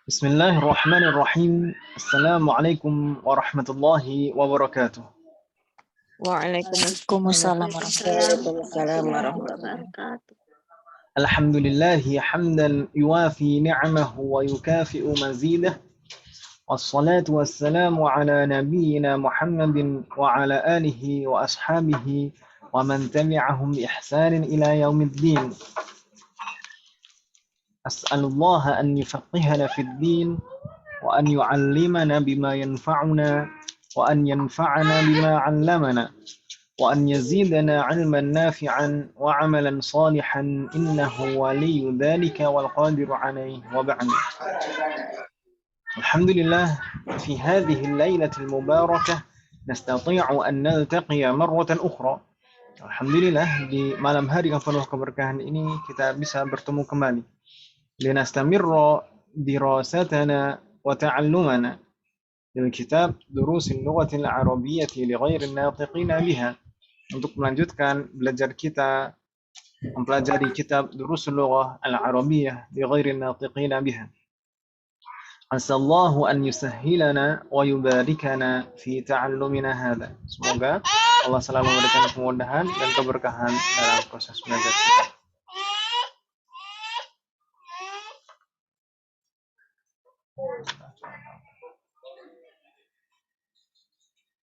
Bismillahirrahmanirrahim. Assalamualaikum warahmatullahi wabarakatuh. Waalaikumsalam warahmatullahi wabarakatuh. Alhamdulillahi hamdan yuwafi ni'amahu wa yukafi'u mazidah. Wassalatu wassalamu ala nabiyyina Muhammadin wa ala alihi wa ashabihi wa man tabi'ahum bi ihsanin ila yaumiddin. As'alullaha an yufaqqihana fid din wa an yu'allimana bima yanfa'una wa an yanfa'ana bima 'allamana wa an yazidana 'ilman nafi'an wa 'amalan salihan innahu waliyyu dzalika wal qadiru 'alaihi wa ba'd. Alhamdulillah fi hadhihi al-lailatil mubarakah nastati'u an naltaqiya marratan ukhra. Alhamdulillah di malam hari yang penuh keberkahan ini kita bisa bertemu kembali. Linastamirra dirasatana wa ta'allumana lil kitab Durusil Lughatil Arabiyyati li ghairil natiqina biha, untuk melanjutkan belajar kita mempelajari kitab Durusul Lughah Al-Arabiyyah li ghairil natiqina biha. Asallahu an yusahhilana wa yubarikana fi ta'allumina hadha. Semoga Allah selalu memberikan kemudahan dan keberkahan dalam proses belajar kita.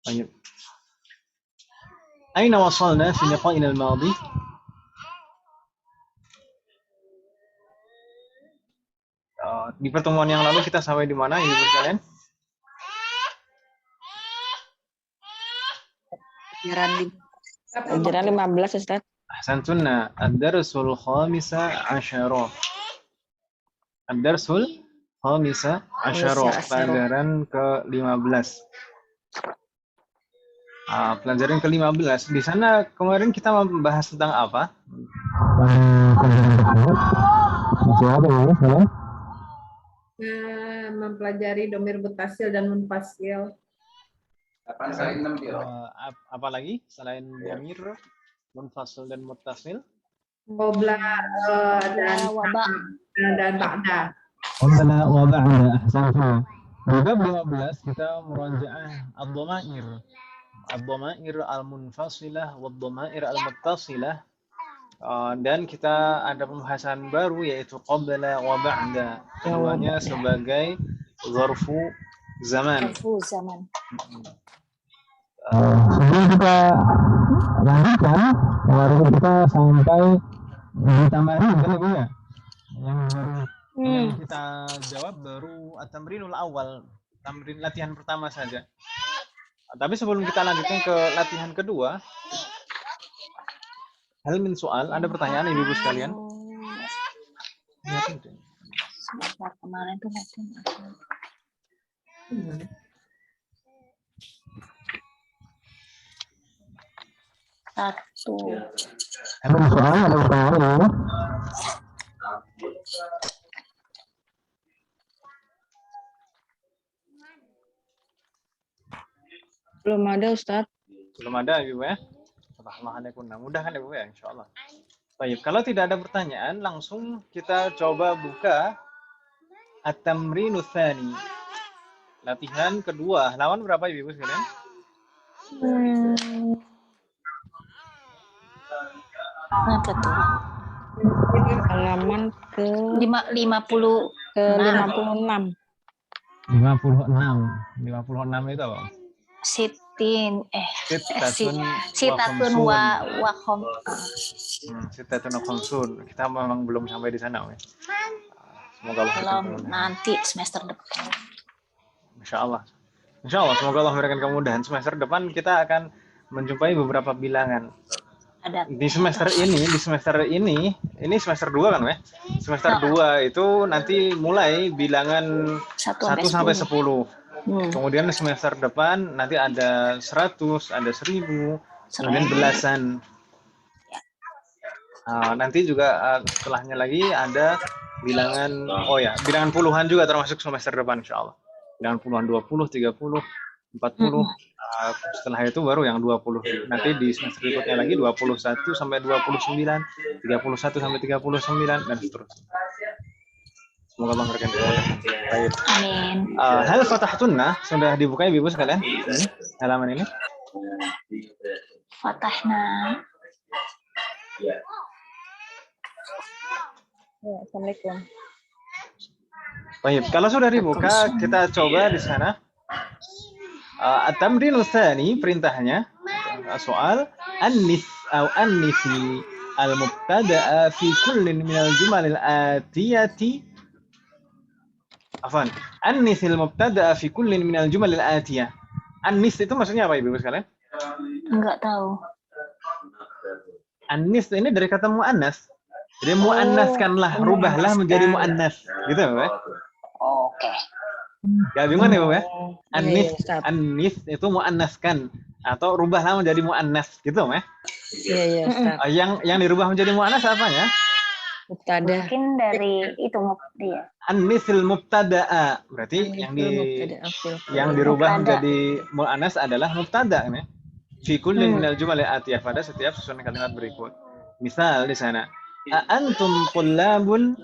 طيب أين وصلنا في لقائنا الماضي؟ Di pertemuan yang lalu kita sampai di mana, Ibu sekalian? Pelajaran 15, Ustaz. Ahsantunna. Ad-darsul khamisa asyara. Ad-darsul khamisa asyara. Pelajaran ke-15. Pelajaran ke-15. Di sana kemarin kita membahas tentang apa? Mempelajari domir mutasil dan munfasil. Apa lagi selain domir munfasil dan muttasil? Qabla dan ba'da. Qabla wa ba'da. Ahsantum. Juga 15 kita murajaah ad-dhamair. Ad-dhamair al-munfasilah wa ad-dhamair al-muttasilah. Dan kita ada pembahasan baru yaitu qabla wa ba'da. Keduanya sebagai zarfu zaman. Sebelum kita lanjutkan, kemarin kita sampai di tambahan kan Ibu ya? Yang baru yang kita jawab baru at-tamrinul awal, tamrin latihan pertama saja. Tapi sebelum kita lanjutkan ke latihan kedua, hal min soal, ada pertanyaan Ibu sekalian? Kemarin tuh satu. Ada soal, ada pertanyaan? Belum ada, Ustaz. Belum ada Ibu ya? Mudah kan Ibu ya, insyaallah. Baik, kalau tidak ada pertanyaan, langsung kita coba buka at-tamrinu tsani. Latihan kedua. Halaman berapa Ibu sekalian? Apa tuh? Halaman ke 50 ke 56. 56 itu apa? Sitatun wa khamsun. Kita memang belum sampai di sana, ya. Semoga Allah belum, nanti semester depan. Insyaallah. Insyaallah semoga Allah memberikan kemudahan. Semester depan kita akan menjumpai beberapa bilangan. Ada. Di semester ini semester 2 kan, ya? Semester 2 itu nanti mulai bilangan 1 sampai 10. Kemudian semester depan nanti ada 100, ada 1000, kemudian belasan. Nanti juga setelahnya lagi ada bilangan bilangan puluhan juga termasuk semester depan insyaallah. Bilangan puluhan 20, 30, 40. Setelah itu baru yang 20. Nanti di semester berikutnya lagi 21 sampai 29, 31 sampai 39 dan seterusnya. Semoga Allah memberikan kekuatan. Baik. Amin. Hal fatahtunna sudah dibuka ibu sekalian? Ini halaman ini. Fatahna. Ya, Assalamualaikum. Baik, kalau sudah dibuka, kita coba di sana. At-tamrin tsani perintahnya soal annis atau annisi al-mubtada'a fi kullin min al-jumal al-atiyati. Afwan, annis al-mubtada'a fi kullin min al-jumal al-atiyah. Annis itu maksudnya apa Ibu sekalian? Enggak tahu. Annis ini dari kata muannas. Jadi muannaskanlah, rubahlah menjadi muannas. Gitu ya, Pak? Oke. Gak bingung ya, Pak? Iya, Annis, Ustaz. annis itu muannaskan atau rubahlah menjadi muannas, gitu, Pak? Iya, Ustaz. Yang dirubah menjadi muannas apanya? Mubtada. Mungkin dari itu dia. Annisil mubtada'a. Berarti Mubtada afil. yang dirubah Mubtada. menjadi muannas adalah mubtada, kan? Fi kullin minal jumal atiyah, pada setiap susunan kalimat berikut. Misal di sana, A'antum tullabun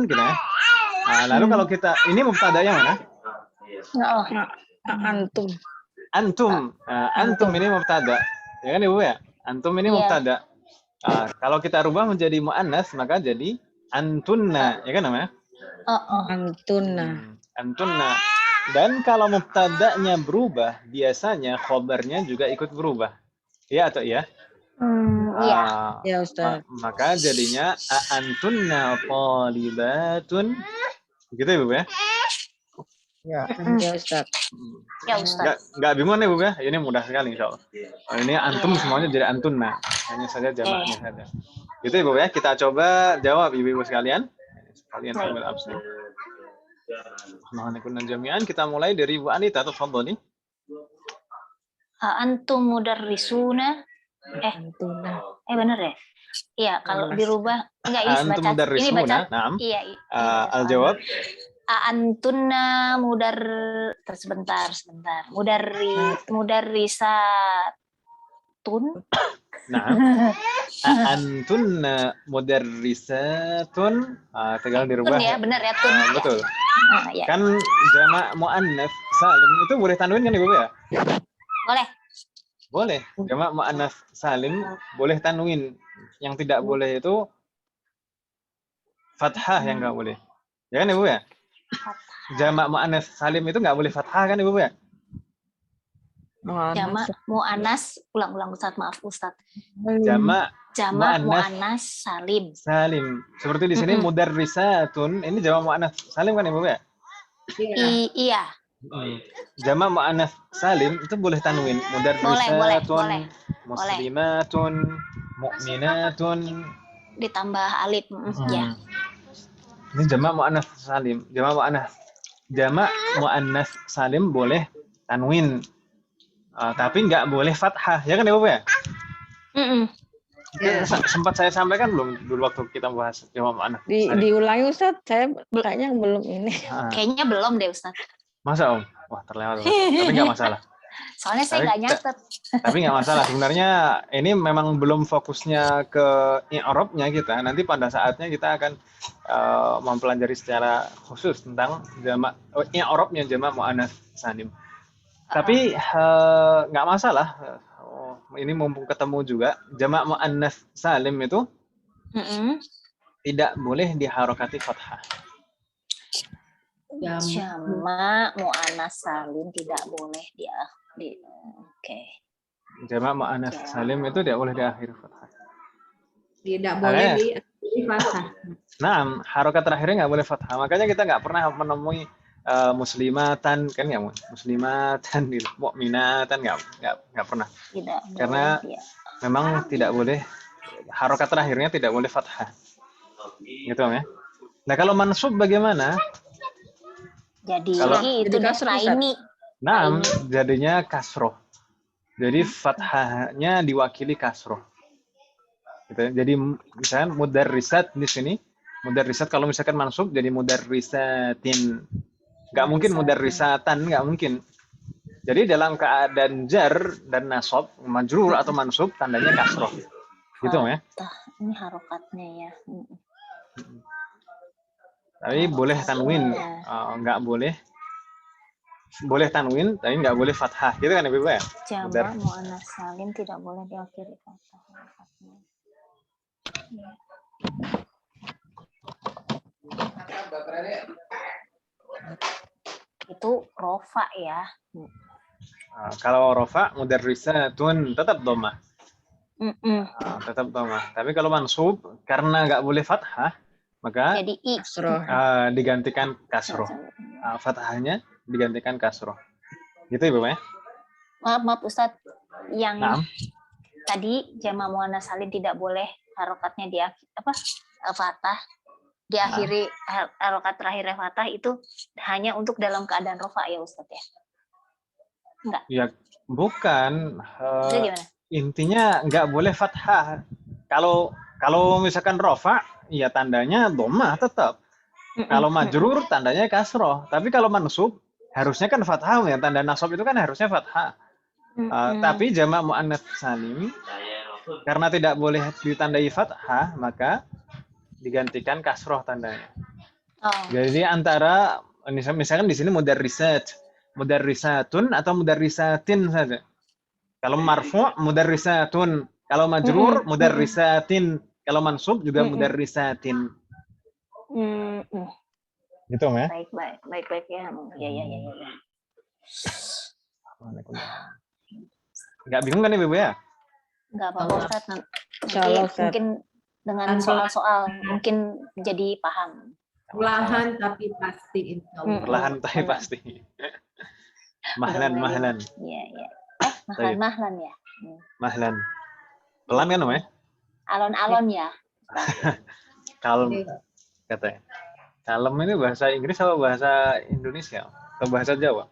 gitu ya. Lalu kalau kita ini mubtada yang mana? Oh, Antum. Antum ini mubtada. Ya kan Ibu ya? Antum ini Iya. mubtada. Kalau kita rubah menjadi muannas maka jadi antunna, ya kan namanya? Antunna. Antunna. Dan kalau mubtada'nya berubah, biasanya khobarnya juga ikut berubah. Iya atau iya? iya. Ya, Ustaz. Maka jadinya antunna thalibatun. Gitu ya, Bu ya? Ya, Ustaz. Ya Ustaz. Nggak bingung nih, Bu ya? Ini mudah sekali insyaallah. Ini antum semuanya jadi antunna. Hanya saja jamaknya saja. Gitu ya, Bu ya? Kita coba jawab Ibu-ibu sekalian. Sekalian ambil absen. Mohon jami'an, kita mulai dari Bu Anita, tafadhali. Antum mudarrisuna. Antunna. Bener ya? Iya, kalau dirubah enggak ini Antum baca ini mudarrisuna. baca. Naam. Iya. Al-jawab. Antunna sebentar. Mudarrisatun. Nah, antunna mudarrisatun. Tinggal dirubah. Tun ya, benar ya tun. Betul. Ya. Kan jamak muannats salim itu boleh tanwin kan Ibu ya? Boleh. Boleh. Jamak muannats salim boleh tanwin. Yang tidak boleh itu fathah yang nggak boleh. Ya kan Ibu ya? Jamak muannats salim itu nggak boleh fathah kan Ibu ya? Jamak muannas, ulang Ustaz, maaf Ustaz. Jamak Muannas salim. salim. Seperti di sini mudarrisatun, ini jamak muannats salim kan Ibu ya? Iya. Jamak muannats salim itu boleh tanwin. Mudarrisatun, muslimatun, mu'minatun. Ditambah alif. Ya. Ini jamak muannats salim. Jamak muannats salim boleh tanwin. Tapi nggak boleh fathah, ya kan Ibu ya? Sempat saya sampaikan belum dulu waktu kita bahas jamak muannats salim? Diulangi Ustaz, saya kayaknya belum ini. Kayaknya belum deh Ustaz. Masa Om? Wah terlewat. Tapi nggak masalah. Soalnya saya nggak nyatet. Tapi nggak masalah. Sebenarnya ini memang belum fokusnya ke i'rabnya kita. Nanti pada saatnya kita akan mempelajari secara khusus tentang jamak i'rabnya jamak muannats salim. Tapi nggak masalah. Ini mumpung ketemu juga jamak muannats salim itu tidak boleh diharokati fathah. Jamak muannas salim tidak boleh oke. Jamak muannats salim itu tidak boleh diakhiri fathah. Tidak boleh di fathah. Nah, harokat terakhirnya nggak boleh fathah. Makanya kita nggak pernah menemui muslimatan kan ya, muslimatan, mukminatan nggak pernah. Tidak Karena boleh, memang tidak boleh harokat terakhirnya tidak boleh fathah. Gitu ya. Nah, kalau mansub bagaimana? Jadi Jadi kasroh, Ustaz. ini. Nah, jadinya kasroh. Jadi fathahnya diwakili kasroh. Gitu. Jadi misalnya mudarrisat di sini, mudarrisat kalau misalkan mansub jadi mudarrisatin. Nggak mungkin mudarrisatan, nggak mungkin. Jadi dalam keadaan jar dan nasab, majrur atau mansub tandanya kasroh. Gitu ya. Ini harokatnya ya. Tapi boleh tanwin, nggak boleh. Boleh tanwin, tapi nggak boleh fathah. Gitu kan Ibu ya? Jamak muannas salim tidak boleh diakhiri fathah. Ya. Itu rofa ya. Kalau rofa mudarrisatun tetap dhammah. Tetap dhammah. Tapi kalau mansub karena nggak boleh fathah, maka jadi i. digantikan kasroh. Fathahnya digantikan kasroh. Gitu Ibu ya? Maaf Ustadz, yang tadi jamak muannas salim tidak boleh harokatnya di fathah, diakhiri harokat terakhirnya fathah itu hanya untuk dalam keadaan rofa ya Ustadz ya? Enggak. Ya bukan. Gimana? Intinya nggak boleh fathah. Kalau misalkan rofa, ya tandanya dhammah tetap. Kalau majrur tandanya kasroh. Tapi kalau mansub harusnya kan fathah ya, tanda nasab itu kan harusnya fathah. Tapi jamak muannats salim karena tidak boleh ditandai fathah, maka digantikan kasroh tandanya. Jadi antara misalkan di sini mudarrisatun atau mudarrisatin saja. Kalau marfu' mudarrisatun, kalau majrur mudarrisatin, kalau mansub juga mudarrisatin. Gitu ya? Baik ya. Ya. Nggak bingung kan Ibu ya? Nggak apa-apa Ustaz. Mungkin dengan soal-soal mungkin jadi paham. Perlahan tapi pasti insya Allah. Perlahan tapi pasti. Mahlan. Iya. Mahlan ya. Mahlan. Pelan kan ya? Alon-alon ya. Kalem katanya. Kalem ini bahasa Inggris atau bahasa Indonesia atau bahasa Jawa?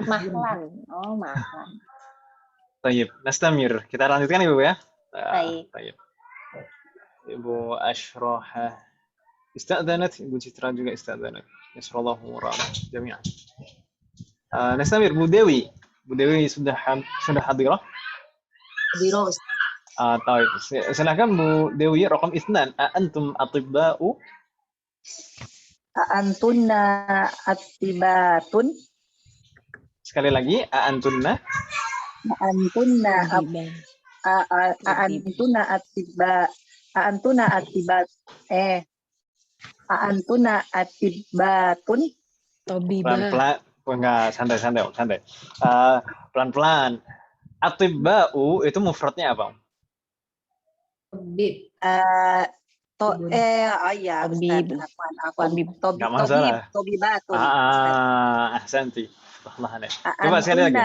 Mahlan. Oh, mahlan. Tayyib, nastamir. Kita lanjutkan Ibu ya. Tayyib. Ibu Ashrah istadzanat, Ibu Citra juga istadzanat. Nasrallahu warahmah jami'an. Nastamir, Bu Dewi. Bu Dewi sudah hadirah? Hadirah. Taib. Silakan Bu Dewi, raqam 2. Antum atibba'u? Antunna atibatun. Sekali lagi, antunna atibatun. Pelan-pelan, enggak, santai. Pelan-pelan. Atibba'u itu mufradnya apa? Tabib. Enggak masalah. Tobibatun. Ahsanti. Coba sekali lagi.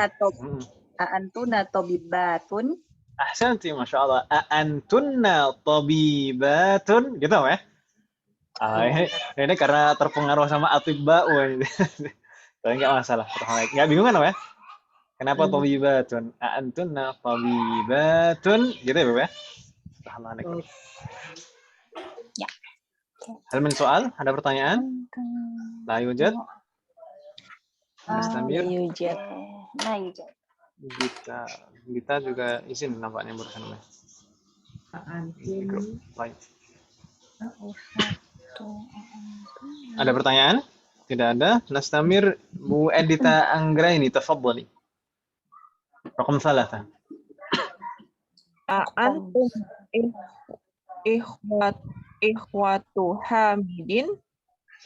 Antuna tobibatun. Ahsanti, Masya Allah. Antunna tobibatun. Gitu ya? Ini karena terpengaruh sama atibba'u. Tapi enggak masalah. Enggak bingung kan ya? Kenapa tobibatun? Antunna tobibatun. Gitu ya, Bu ya? Ya. Hal min soal? Ada pertanyaan? La yujad? Nastamir? La yujad. Gita juga izin nampaknya barusan. Baik. Ada pertanyaan? Tidak ada. Nastamir, Bu Edita Anggraini, tafadhali. Raqam 3. Antum ikhwatu hamidin.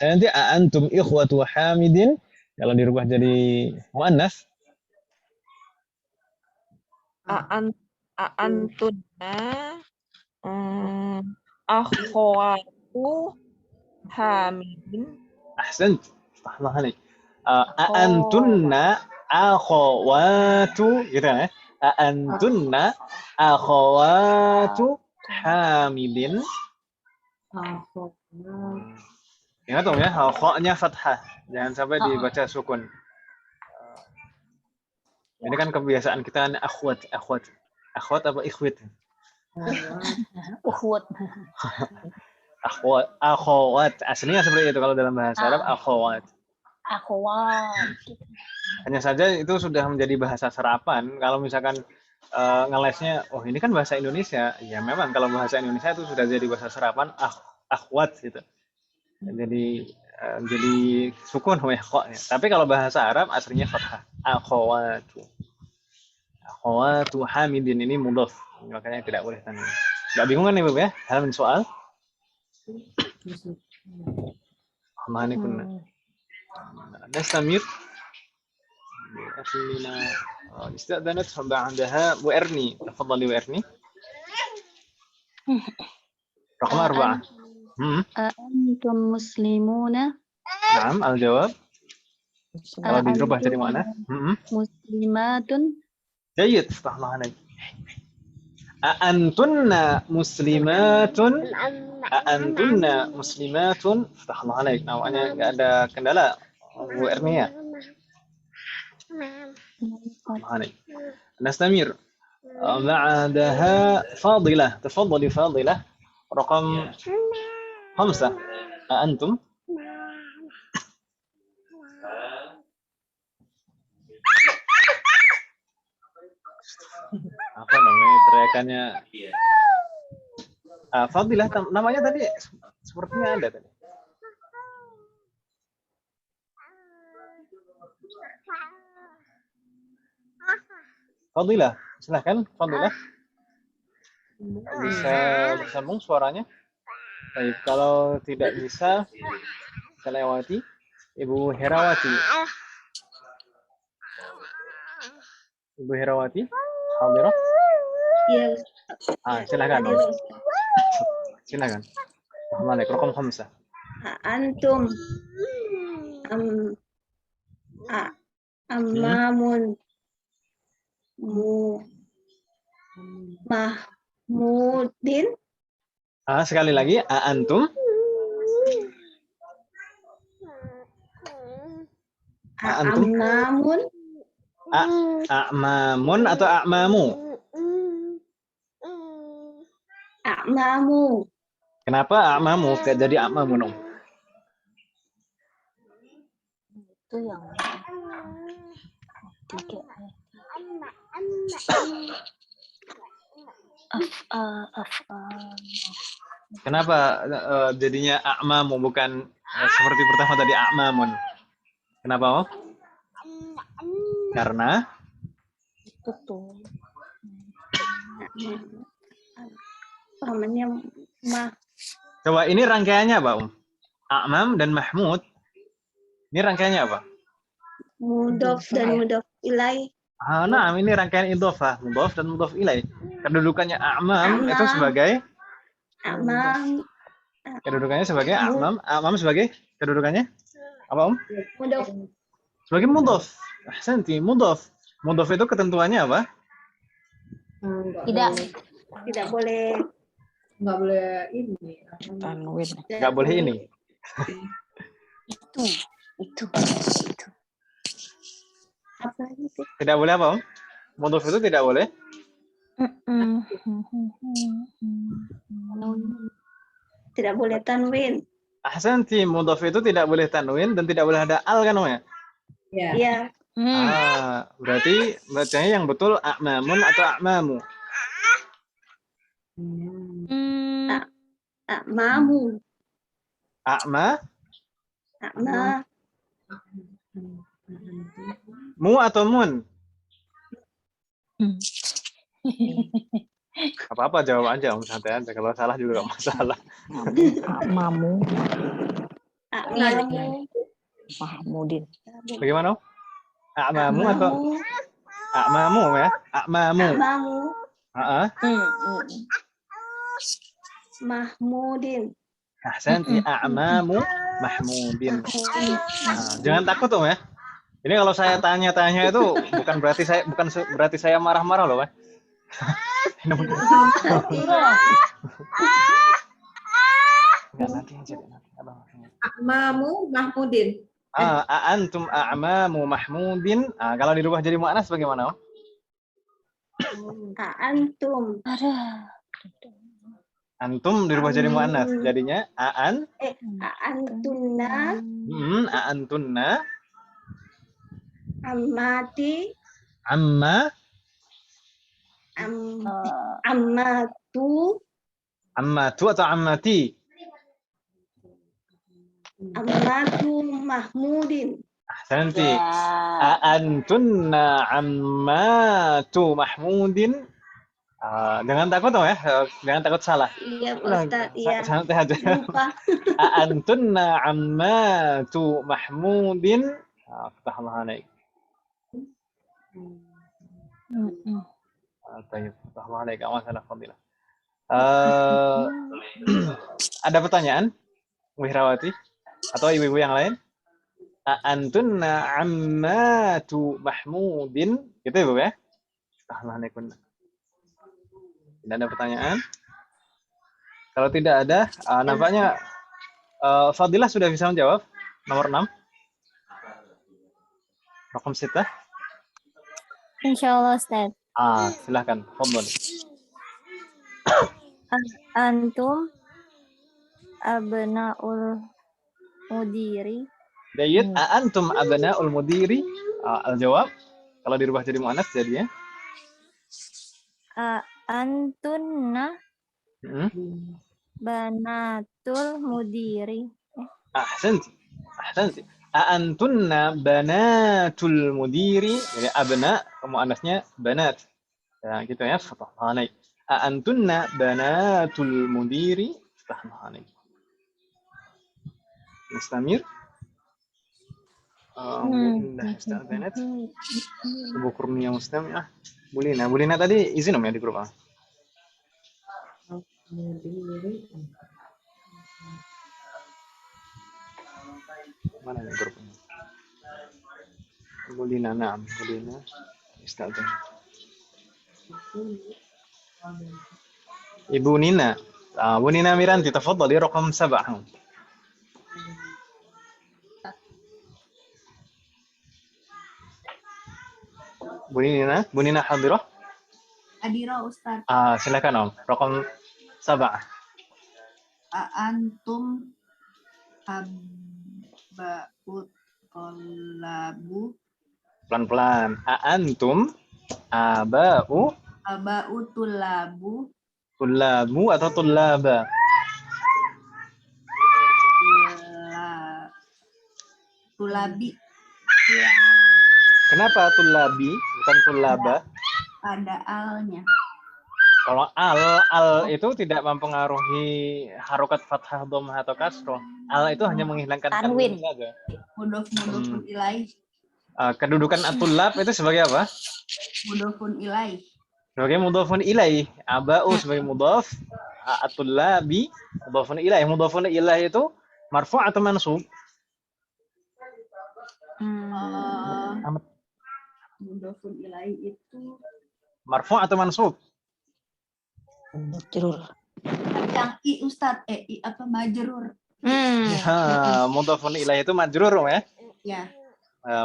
Nanti antum ikhwatu hamidin kalau dirubah jadi muannas. Antunna akhwatu hamidin. Ahsan. Tahlah nih. Antunna akhwatu gitu ya. Antunna akhwatu hamidin. Ingat dong ya, kha-nya fathah. Jangan sampai dibaca sukun. Ini kan kebiasaan kita akhwat. Akhwat apa ikhwat? Akhwat. Aslinya seperti itu kalau dalam bahasa Arab, akhwat. Hanya saja itu sudah menjadi bahasa serapan. Kalau misalkan ngelesnya, oh ini kan bahasa Indonesia. Ya memang kalau bahasa Indonesia itu sudah jadi bahasa serapan. akhwat gitu. Jadi sukun ya kok. Tapi kalau bahasa Arab aslinya fathah. Akhwatu. Akhwatu Hamidin ini mudhaf. Makanya tidak boleh tanwin. Enggak bingung kan Ibu ya? Hal min soal? Mahani kunna. Nastamir. أخينا استأذنت بعدها وإرني تفضلي وإرني رقم 4 أأنتم مسلمون نعم الجواب kalau dirubah jadi mana muslimatun جيد افتح الله عليك أأنتن مسلمات افتح الله عليك nampaknya nggak ada kendala Bu Ernia عليك نستمر بعدها فاضلة تفضلي فاضلة رقم 5 أأنتم apa namanya teriakannya Fadilah namanya tadi sepertinya ada tadi Fadilah silahkan Fadilah bisa bersambung suaranya baik kalau tidak bisa kita lewati Ibu Herawati Hadirah Iya. Silakan dong. Silakan. Assalamualaikum. Raqam 5. Antum amamun mahmudin. Sekali lagi antum Amamun a'mamun atau a'mamu? A'mamu. Kenapa a'mamu jadi a'mamun? Itu yang tiga. Kenapa jadinya a'mamu bukan seperti pertama tadi a'mamun? Kenapa, Om? Karena betul. Pamannya mah. Coba ini rangkaiannya apa, Om? A'mam dan Mahmud. Ini rangkaiannya apa? Mudhof dan mudhof ilaih. Nah, ini rangkaian idhofah, mudhof dan mudhof ilaih. Kedudukannya a'mam itu sebagai a'mam. Kedudukannya sebagai a'mam. A'mam sebagai kedudukannya apa, Om? Mudhof. Sebagai mudhof. Ahsanti, mudhof. Mudhof itu ketentuannya apa? Tidak boleh. Nggak boleh ini. Tanwin. Nggak boleh ini. Itu. Apa itu? Tidak boleh apa, Om? Mudhof itu tidak boleh? Tidak boleh tanwin. Ahsanti, mudhof itu tidak boleh tanwin dan tidak boleh ada al kan, Om ya? Iya. Berarti bacanya yang betul a'mamun atau a'mamu? A'mamu. A'ma? Mu atau mun? Apa-apa jawab aja, Om, santai aja. Kalau salah juga nggak masalah. A'mamu. A'mamu. Mahmudin. Bagaimana, Om? A'mamu atau a'mamu ya? A'mamu. Mahmudin. Ahsanti, a'mamu Mahmudin. Jangan takut, Om ya. Ini kalau saya tanya-tanya itu bukan berarti saya marah-marah loh, Pak. Nanti aja. A'mamu Mahmudin. Antum a'mamu Mahmudin. Kalau dirubah jadi mu'annas bagaimana, Om? Antum. Antum dirubah jadi mu'annas. Jadinya Antunna. Antunna. Ammati. Ammatu atau ammati? Ammatu Mahmudin. Ahsanti. Ya. A'antunna ammatu Mahmudin. Jangan takut ya, jangan takut salah. Iya Pak Ulang, Ustadz, iya. santai aja. Lupa. A'antunna ammatu Mahmudin. Fatahullah alaik. Tayyib, fatahullah alaik. Masalah fadilah. Ada pertanyaan, Wihrawati atau ibu-ibu yang lain? A'antunna ammatu Mahmudin. Gitu Ibu ya? Fatahullah alaikum. Tidak ada pertanyaan? Kalau tidak ada, nampaknya Fadilah sudah bisa menjawab. Nomor 6. Rokam sita. Insyaallah Ustaz. Silahkan. Fadhal. Antum abnaul mudiri. Baik, antum abnaul mudiri. Al-jawab. Kalau dirubah jadi muannas jadinya Antunna banatul mudiri. Ahsanti. Antunna banatul mudiri. Jadi abna muannasnya banat. Ya, gitu ya. Fatahullah alaik. Antunna banatul mudiri. Fatahullah alaik. Mustamir. Ista'banat. Ibu Kurnia Mustami'ah. Bulina tadi izin ya di grup. Mana nih grupnya? Bulina, na'am. Bulina. Ista'banat. Ibu Nina. Bu Nina Miranti, tafadhali raqam 7. Bu Nina hadirah? Adira Ustadz. Silakan Om. Raqam 7. Antum abba'ut tolabu. Pelan-pelan. Antum aba'u Tulabu. Tulabu atau tulaba? Tulabi. Kenapa tulabi bukan tulaba? Ada alnya. Kalau al itu tidak mempengaruhi harokat fathah, dhammah atau kasroh. Al itu hanya menghilangkan tanwin saja. Mudhofun ilaih. Kedudukan at-tulab itu sebagai apa? Mudhofun ilaih. Sebagai mudhofun ilaih. Aba'u sebagai mudhaf, at-tulabi mudhofun ilaih. Mudhofun ilaih itu marfu' atau mansub? Mudhofun ilaih itu marfu' atau mansub? Majrur. yang i Ustadz, majrur. Mudhofun ilaih itu majrur ya? Ya.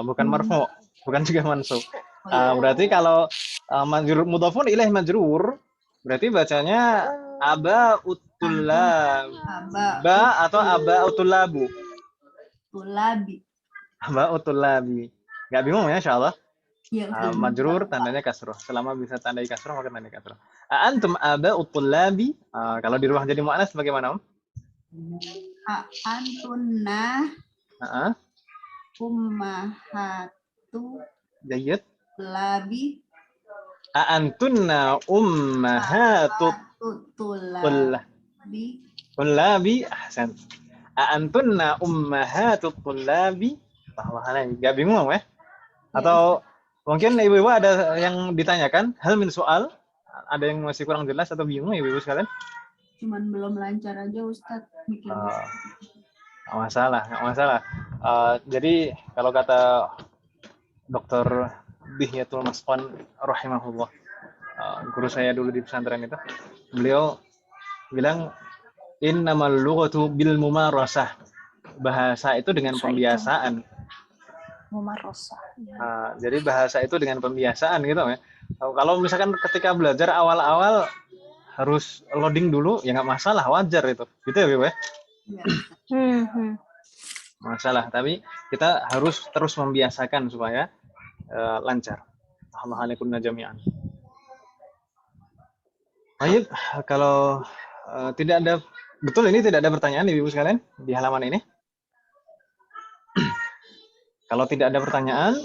Bukan marfu', bukan juga mansub. Berarti kalau mudhofun ilaih majrur, berarti bacanya aba utulab. Ba atau aba utulabu. Tulabi. Aba utulabi. Nggak bingung ya insyaallah? Ya, Majrur tandanya kasroh. Selama bisa tandai kasroh maka tandai kasroh. Antum aba utulabi. Kalau dirubah jadi muannas bagaimana Om? Antunna ummahatu Jayyid. labi. Antunna ummahatut tullabi. Ahsan. Antunna ummahatut tullabi. Nggak bingung ya? Atau mungkin ibu-ibu ada yang ditanyakan? Hal min soal? Ada yang masih kurang jelas atau bingung ibu-ibu sekalian? Cuman belum lancar aja Ustadz. Nggak masalah. Jadi kalau kata Dr. Dihyatul Masqan rahimahullah, guru saya dulu di pesantren itu, beliau bilang innamal lughatu bil mumarasah. Bahasa itu dengan pembiasaan. Mumarasah. Jadi bahasa itu dengan pembiasaan gitu ya. Kalau misalkan ketika belajar awal-awal harus loading dulu ya nggak masalah, wajar itu. Gitu ya, Bu ya? Masalah, tapi kita harus terus membiasakan supaya lancar. Alhamdulillah jami'an. Baik, kalau tidak ada, betul ini tidak ada pertanyaan Ibu sekalian di halaman ini? Kalau tidak ada pertanyaan,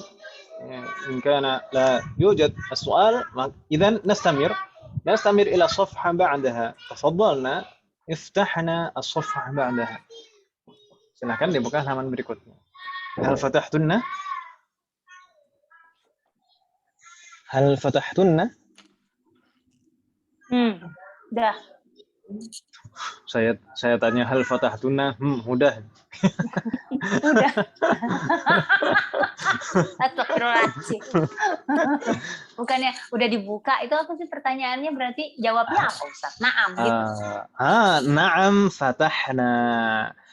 in kana la yujad as-su'al, idzan nastamir ila safha ba'daha. Tafadhalna iftahna as-safha ba'daha. Silakan dibuka halaman berikutnya. Hal fatahtunna? Hal fatahtunna? Dah. Saya tanya hal fatahtunna? Udah. Udah. Astagfirullahaladzim. Bukannya udah dibuka, itu apa sih pertanyaannya? Berarti jawabnya apa, Ustaz? Naam gitu. Na'am fatahna.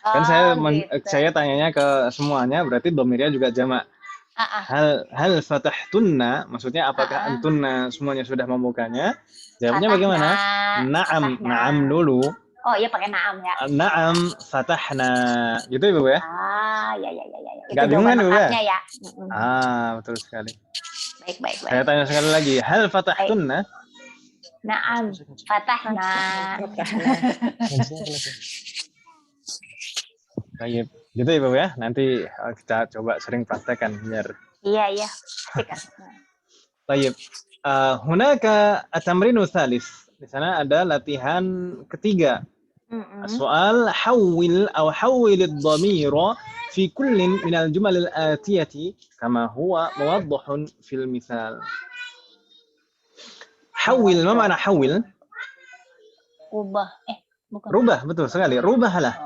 Kan Gitu. saya tanyanya ke semuanya, berarti domirnya juga jamak. Hal fatahtunna, maksudnya apakah antunna semuanya sudah membukanya? Jawabnya bagaimana? Na'am, na'am dulu. Oh iya, pakai naam ya. Na'am fatahna. Gitu Ibu ya? Ya. Nggak bingung kan, Ibu ya? Ya. Betul sekali. Baik. Saya tanya sekali lagi, hal fatahtunna? Naam fatahna. Baik, gitu Ibu ya. Nanti kita coba sering praktekkan biar. Iya. Baik. Hunaka at-tamrinu tsalits. Di sana ada latihan ketiga. Soal hawwil ad-dhamira fi kullin min al-jumal al-atiyati kama huwa muwaddahun fil misal. Hawwil, ma makna hawwil? Rubah. Bukan. Rubah, betul sekali. Rubahlah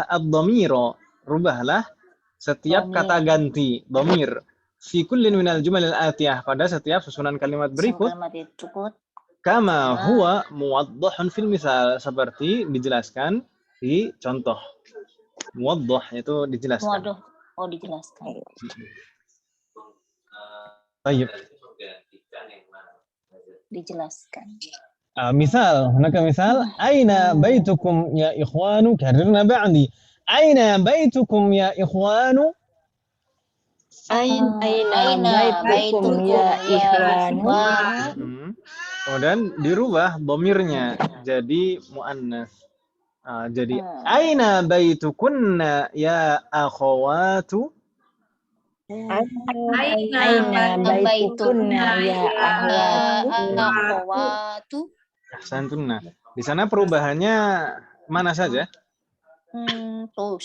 ad-dhamira. Rubahlah setiap kata ganti dhamir fi kullin min al-jumal al-atiyah, pada setiap susunan kalimat berikut. Kama huwa muwaddahun fil misal, seperti dijelaskan di contoh. Muwaddah itu dijelaskan. Dijelaskan. Baik. Dijelaskan. Misal, hunaka misal, aina baitukum ya ikhwanu, karirna ba'di. Aina baitukum ya ikhwanu? Aina baitukum ya ikhwanu. Kemudian dirubah dhamirnya jadi muannas. Jadi aina baitukunna ya akhawatu? Aina baitukunna ya akhawatu. Ahsantunna. Di sana perubahannya mana saja? Kum.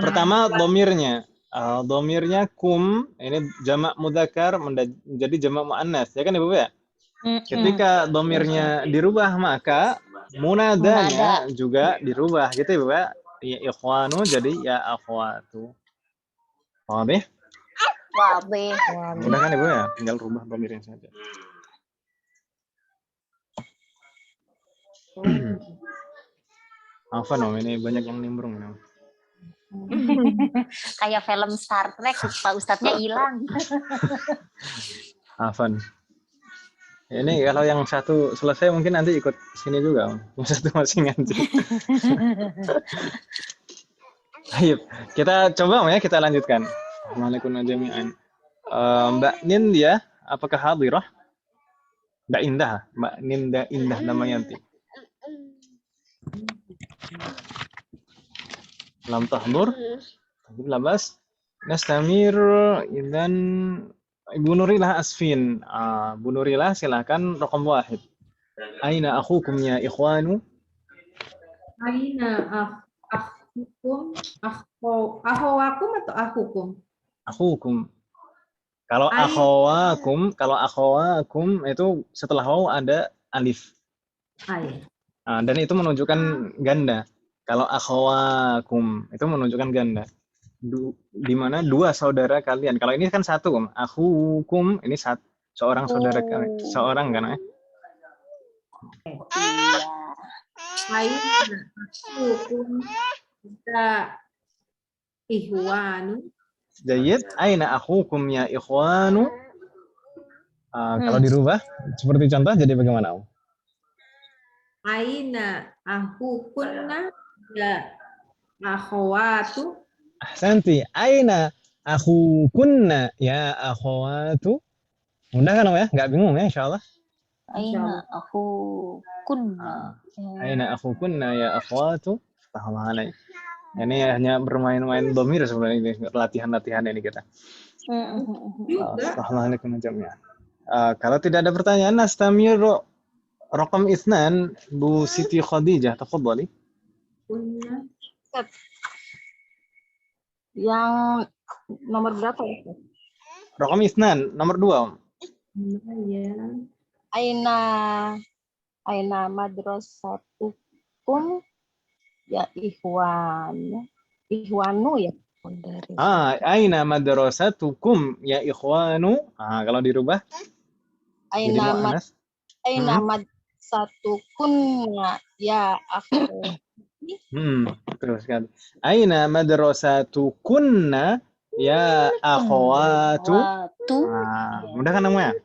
Pertama dhamirnya. Dhamirnya kum, ini jamak mudzakkar menjadi jamak muannas, ya kan Ibu ya? Ketika dhamirnya dirubah, maka munadanya juga dirubah, gitu Ibu ya. Ya ikhwanu jadi ya akhwatu. Wadih? Mudah kan Ibu ya? Tinggal rubah dhamirnya saja. Afan Om, ini banyak yang nimbrung ini. Kayak film Star Trek, Pak Ustadznya hilang. Afan. Ini kalau yang satu selesai mungkin nanti ikut sini juga. Yang satu masih ngaji. Ayo, kita coba ya, kita lanjutkan. Assalamualaikum jami'an. Mbak Nindya, apakah hadirah? Mbak Indah Damayanti. Lam tahdur. Labas. Nastamir idzan Ibu Nurilah Asfin. Bu Nurilah silakan raqam 1. Aina akhukum ya ikhwanu? Aina akhukum? Akhawakum atau akhukum? Akhukum. Kalau akhawakum itu setelah waw ada alif. Dan itu menunjukkan ganda. Kalau akhawakum itu menunjukkan ganda. Di mana dua saudara kalian. Kalau ini kan satu, akhukum ini seorang saudara kalian, seorang kan? Akhukum kita ikhwanu. Jayyid, aina akhukum ya ikhwanu? Kalau dirubah seperti contoh jadi bagaimana? Aina akhukunna ya akhawatu. Ahsanti, aina akhukunna ya akhawatu? Mudah kan Om ya? Nggak bingung ya insyaallah? Aina akhukunna. Aina akhukunna ya akhawatu? Paham alaik. Ini hanya bermain-main dhamir sebenarnya ini latihan-latihan ini kita. Juga. Assalamualaikum jamnya. Kalau tidak ada pertanyaan, nastamir raqam itsnan Bu Siti Khadijah, tafadhali. Punya. Yang nomor berapa ya? Raqam itsnan nomor 2. Ya. Aina madrasatukum ya ihwanu ya. Aina madrasatukum ya ikhwanu. Kalau dirubah jadi muannas. Aina madrasatukunna ya akhu. Betul sekali. Aina madrasatukunna ya akhwatu. Mudah kan namanya?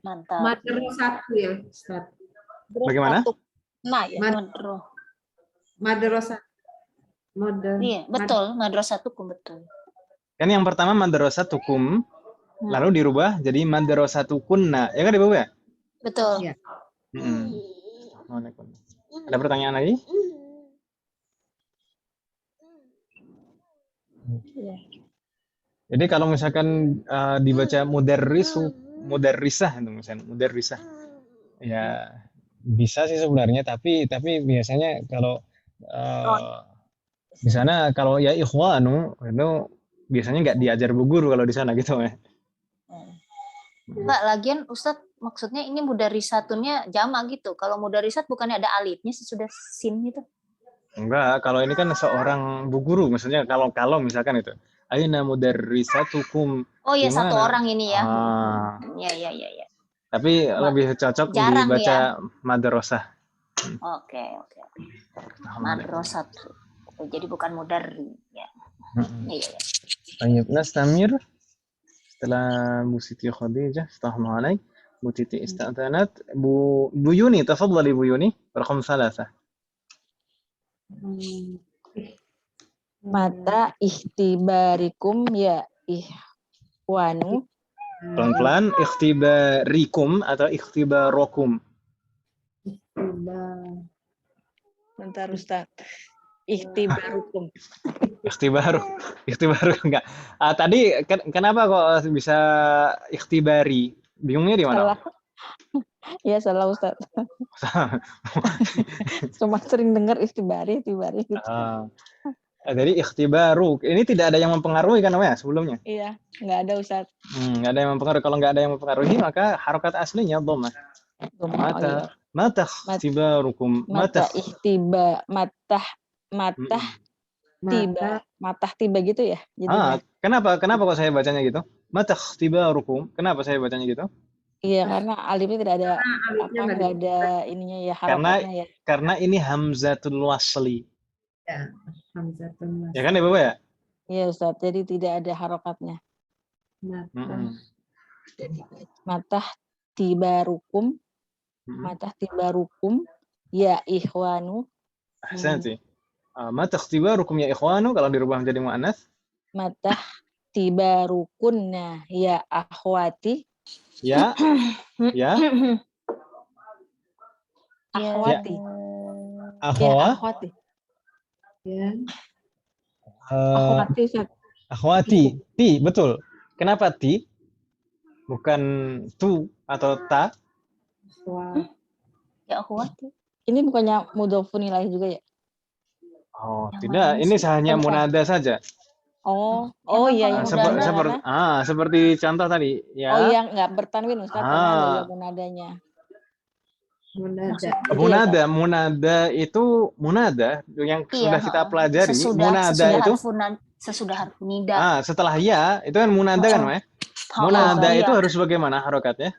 Mantap. Madrasatu ya, Ustaz. Bagaimana? Nah ya. Madrasah. Iya, betul. Madrasatukum betul. Kan yang pertama madrasatukum, lalu dirubah jadi madrasatukunna. Ya kan Ibu ya? Betul. Iya. Ada pertanyaan lagi? Iya. Jadi kalau misalkan dibaca mudarrisah itu misalnya mudarrisah. Ya bisa sih sebenarnya, tapi biasanya kalau di sana kalau ya ikhwanu itu biasanya nggak diajar bu guru kalau di sana gitu ya. Pak, lagian Ustadz maksudnya ini mudarisatnya jamak gitu. Kalau mudarisat bukannya ada alifnya sesudah sin gitu? Enggak, kalau ini kan seorang bu guru, maksudnya kalau misalkan itu. Aina mudarrisatukum. Oh ya, Gimana? satu orang ini ya. Ya. Tapi lebih cocok Jarang dibaca ya. madrasah. Oke. Madrasat. Jadi bukan mudarri ya. Iya. Baik, nastamir. Setelah Bu Siti Khadijah, astagfirullahaladzim, Bu Titi ista'tanat, Bu Yuni, tafadhali Bu Yuni, rakam 3. Mata ikhtibarikum ya ihwanu. Pelan-pelan, ikhtibarikum atau ikhtibarokum. Bentar Ustaz. Ikhtibarukum. Ikhtibaru enggak. Tadi kenapa kok bisa ikhtibari? Bingungnya di mana? Salah. Ya salah Ustaz. Cuma sering dengar ikhtibari gitu. Jadi ikhtibaru. Ini tidak ada yang mempengaruhi kan namanya sebelumnya? Iya, nggak ada Ustaz. Nggak ada yang mempengaruhi. Kalau nggak ada yang mempengaruhi, maka harokat aslinya dhammah. Mata ikhtibarukum. Mata tiba gitu ya. Jadi kenapa kok saya bacanya gitu? Mata ikhtibarukum. Kenapa saya bacanya gitu? Iya, karena alifnya tidak ada nggak ada ininya ya harokatnya ya. Karena ini hamzatul wasli. Ya, hamzatul wasli. Ya kan ya Bapak ya? Iya Ustaz, jadi tidak ada harokatnya. Matah tibarukum ya ikhwanu. Ahsanti. Matah tibarukum ya ikhwanu kalau dirubah menjadi muannats. Matah tibarukunna ya akhwati. Ya. Akhwati. Akhwati. Ya. Akhwati. Ti, betul. Kenapa ti? Bukan tu atau ta? Ya akhwati. Ini bukannya mudhofun ilaih juga ya? Oh, tidak. Ini hanya munada saja. Oh iya. Seperti contoh tadi. Ya. Oh yang nggak bertanwin Ustaz, karena ada munadanya. Munada itu munada yang sudah kita pelajari. Sesudah harfu nida. Setelah ya itu kan munada kan, Mas? Munada itu harus bagaimana harokatnya?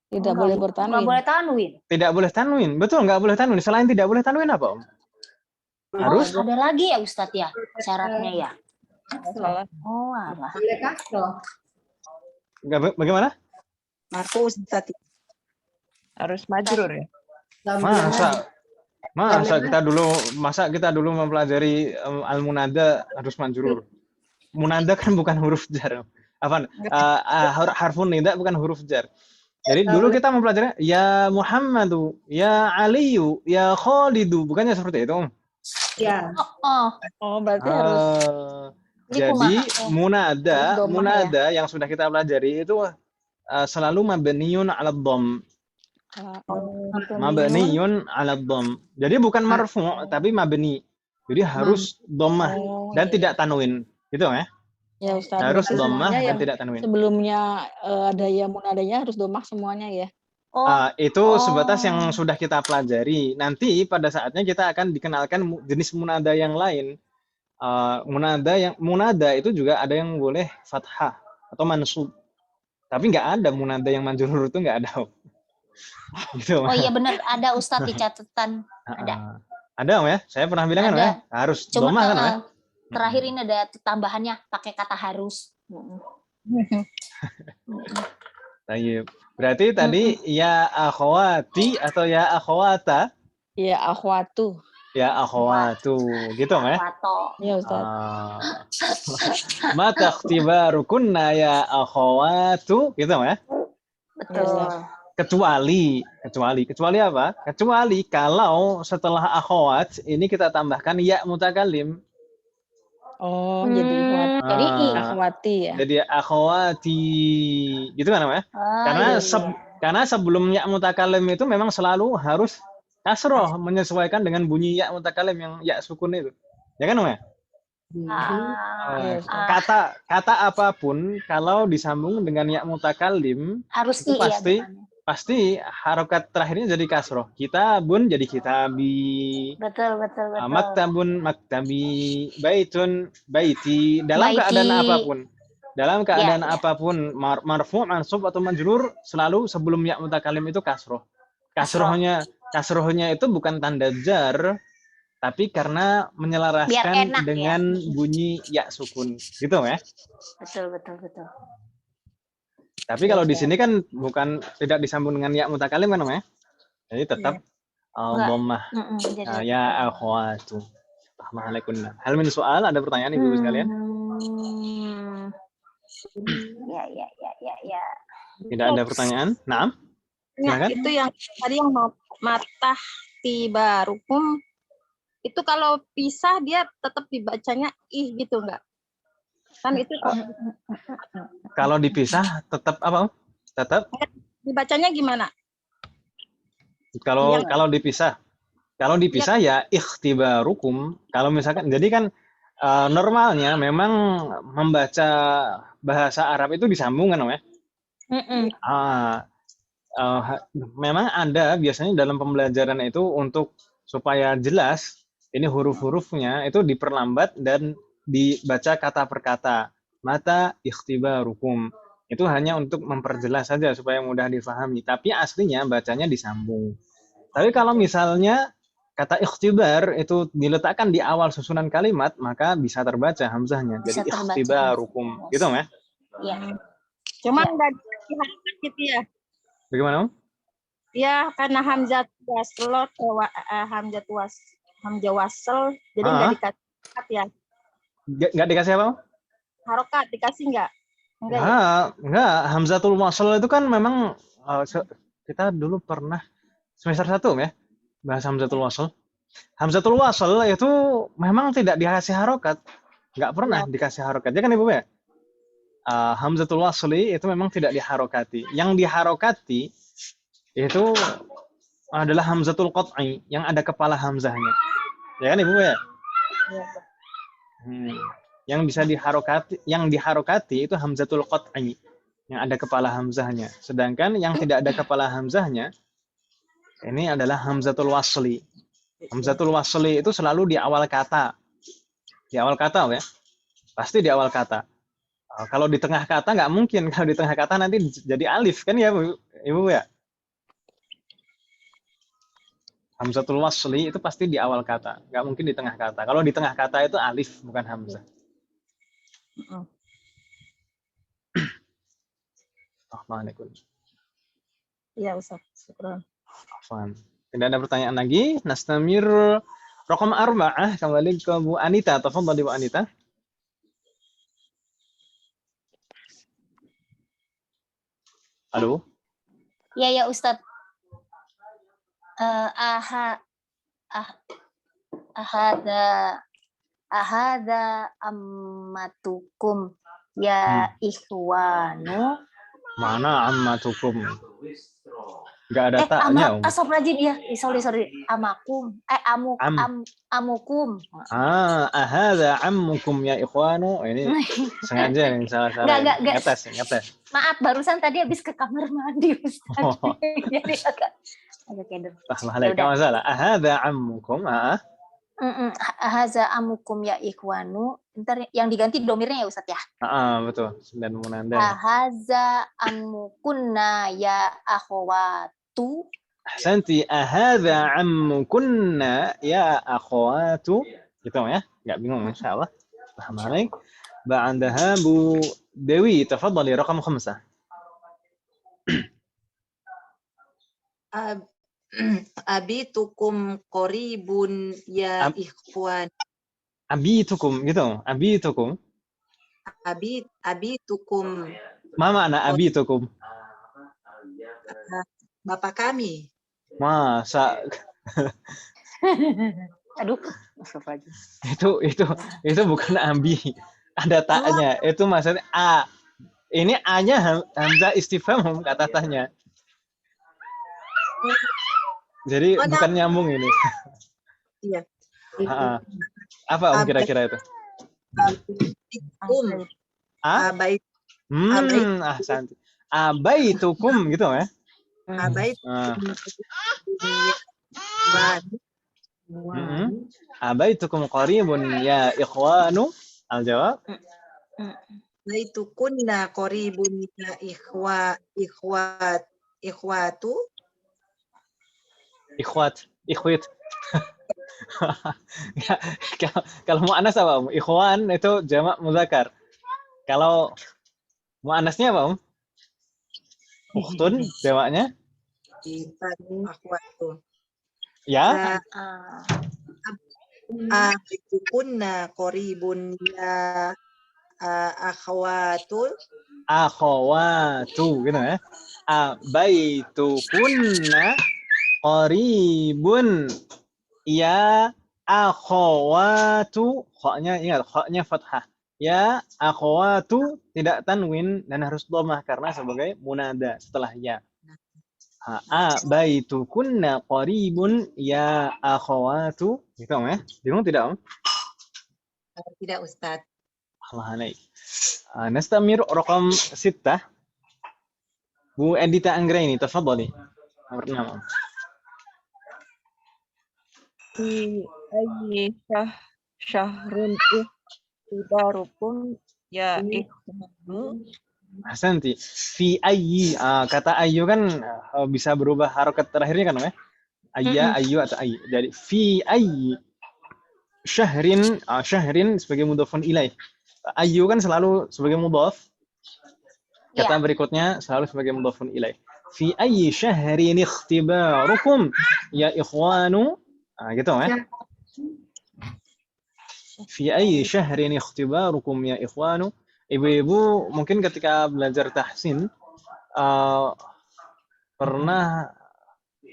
Tidak boleh bertanwin. Nggak boleh tanwin. Tidak boleh tanwin. Betul, nggak boleh tanwin. Selain tidak boleh tanwin apa, Om? Harus. Ada lagi ya Ustadz ya syaratnya ya. Salah. Oh alah. Boleh kasroh. Bagaimana? Aku Ustaz. Harus majrur ya. Masa kita dulu mempelajari al-munada harus majrur. Munada kan bukan huruf jar. Harfun nida bukan huruf jar. Jadi dulu kita mempelajari ya Muhammadu, ya Aliyu, ya Khalidu, bukannya seperti itu, Om? Ya. Oh, berarti harus Ini Jadi kumaha. munada, Harus domah munada yang sudah kita pelajari itu selalu mabniun 'ala dhamm. Mabniun 'ala dhamm. Jadi bukan marfu' tapi mabni. Jadi harus dhammah dan tidak tanwin. Gitu ya. Ya Ustaz, Harus berarti dhammah semuanya dan yang tidak tanwin. sebelumnya ada ya munadanya harus domah semuanya ya. Itu sebatas yang sudah kita pelajari. Nanti pada saatnya kita akan dikenalkan jenis munada yang lain. Munada itu juga ada yang boleh fathah atau mansub. Tapi nggak ada munada yang majrur itu nggak ada. Gitu. Oh iya benar, ada Ustadz di catatan. Ada. Ada Om ya? Saya pernah bilang kan Om ya? Harus Cuma domah kan Om ya? terakhir ini ada tambahannya pakai kata harus. Tayyib. Berarti tadi ya akhwati atau ya akhwata? Ya akhwatu. Ya akhwatu. Gitu Om ya? Ya Ustaz. Mata ikhtibarukunna ya akhwatu. Gitu Om ya? Betul. Kecuali apa? Kecuali kalau setelah akhwat ini kita tambahkan ya mutakallim. Oh, jadi akhwati ya. Jadi akhwati. Gitu kan namanya? Karena sebelum ya mutakallim itu memang selalu harus kasroh menyesuaikan dengan bunyi ya mutakallim yang ya sukun itu. Ya kan Om ya? Kata apapun kalau disambung dengan ya mutakallim harus itu pasti harokat terakhirnya jadi kasroh. Kitabun jadi kitabi. Betul. Maktabun maktabi. Baitun baiti. Dalam keadaan apapun marfu', mansub atau majrur selalu sebelum ya mutakallim itu kasroh. Kasrohnya itu bukan tanda jar, tapi karena menyelaraskan dengan bunyi ya sukun. Gitu ya? Betul. Tapi kalau di sini kan tidak disambung dengan ya mutakallim kan Om ya? Jadi tetap dhammah. Ya akhwatu. Rahmatullahi. Hal min soal, ada pertanyaan Ibu sekalian? Ya. Tidak ada pertanyaan? Naam? Nah, itu yang tadi yang matah tibarukum itu kalau pisah dia tetap dibacanya ih gitu enggak? Kan itu kalau dipisah tetap apa? Tetap dibacanya gimana? Kalau dipisah ya ikhtibarukum. Kalau misalkan jadi kan normalnya memang membaca bahasa Arab itu disambung kan Om ya? Memang ada biasanya dalam pembelajaran itu untuk supaya jelas ini huruf-hurufnya itu diperlambat dan dibaca kata per kata. Mata ikhtibarukum. Itu hanya untuk memperjelas saja supaya mudah difahami. Tapi aslinya bacanya disambung. Tapi kalau misalnya kata ikhtibar itu diletakkan di awal susunan kalimat, maka bisa terbaca hamzahnya. Jadi ikhtibarukum. Gitu ya? Iya. Cuma enggak dihapus gitu ya. Bagaimana? Ya, karena hamzah wasl, jadi enggak dikasih harokat ya. Enggak dikasih apa? Harokat dikasih enggak? Enggak. Hamzatul wasl itu kan memang kita dulu pernah semester 1 ya, bahas hamzatul wasl. Hamzatul wasl itu memang tidak dikasih harokat. Enggak pernah dikasih harokat. Ya kan Ibu ya? Hamzatul wasli itu memang tidak diharokati. Yang diharokati itu adalah hamzatul qat'i yang ada kepala hamzahnya. Ya kan Ibu ya? Yang bisa diharokati itu hamzatul qat'i yang ada kepala hamzahnya. Sedangkan yang tidak ada kepala hamzahnya ini adalah hamzatul wasli. Hamzatul wasli itu selalu di awal kata. Di awal kata ya. Pasti di awal kata. Kalau di tengah kata nggak mungkin. Kalau di tengah kata nanti jadi alif kan ya Ibu ya? Hamzatul wasli itu pasti di awal kata. Nggak mungkin di tengah kata. Kalau di tengah kata itu alif bukan hamzah. Assalamualaikum. Iya Ustaz. Syukran. Tidak ada pertanyaan lagi. Nastamir raqam 4 kembali ke Bu Anita. Tafadhali Bu Anita. Halo. Ya Ustadz. ahada ammatukum ya ikhwanu. Mana ammatukum? Nggak ada taknya, Astagfirullahaladzim ya. Sorry. Amakum. Amukum. Ahada ammukum ya ikhwanu. Ini sengaja nih salah-salah. Ngetes. Maaf, barusan tadi habis ke kamar mandi, Ustaz. Jadi agak keder. Enggak masalah. Ahada ammukum. Haza amukum ya ikhwanu. Ntar yang diganti domirnya ya Ustaz ya. Betul. Dan munanda. Haza amukunna ya akhwatu. Ahsanti. Haza amukunna ya akhwatu. Gitu ya. Enggak bingung insyaallah. Paham alaik. Ba'daha Bu Dewi, tafadhali raqam 5. Abitukum qoribun ya ikhwan. Abitukum gitu. Abitukum. Abitukum. Ma makna abitukum? Bapak kami. Masa Aduh. Itu bukan abi. Ada taknya. Itu maksudnya a. Ini a-nya hamzah istifham kata tanya. Jadi bukan nyambung ini. Iya. Apa kira-kira itu? Ahsanti. Abaitukum gitu ya. Abaitukum qaribun ya ikhwanu. Al-jawab. Baitukunna qaribun ya ikhwatu. Ikhwat. Kalau mu'annas apa? Ikhwan itu jamak muzakkar. Kalau mu'annasnya apa? Ukhtun jamaknya? Akhwatu. Ya. Baitukunna qaribun ya akhwatu. Akhwatu gitu ya. Baitukunna qaribun ya akhwatu. Kha-nya ingat, kha-nya fathah. Ya akhwatu tidak tanwin dan harus dhammah karena sebagai munada setelah ya. Baitukunna qaribun ya akhwatu. Gitu ya. Bingung tidak, Om? Tidak, Ustaz. Allah alaik. Nastamir raqam 6. Bu Edita Anggraini, tafadhali. Nomor 6. Fi ayyi syahrun ihtibarukum ya ikhwanu. Ahsanti. Fi ayyi. Kata ayyu kan bisa berubah harokat terakhirnya kan, ya? Ayyu atau ayyi. Jadi fi ayyi syahrin, syahrin sebagai mudhafun ilaih. Ayyu kan selalu sebagai mudhaf. Kata berikutnya selalu sebagai mudhafun ilaih. Fi ayyi syahrin ikhtibarukum ya ikhwanu. Gitu ya. Fi ayyi syahrin ikhtibarukum ya ikhwanu. Ibu-ibu mungkin ketika belajar tahsin pernah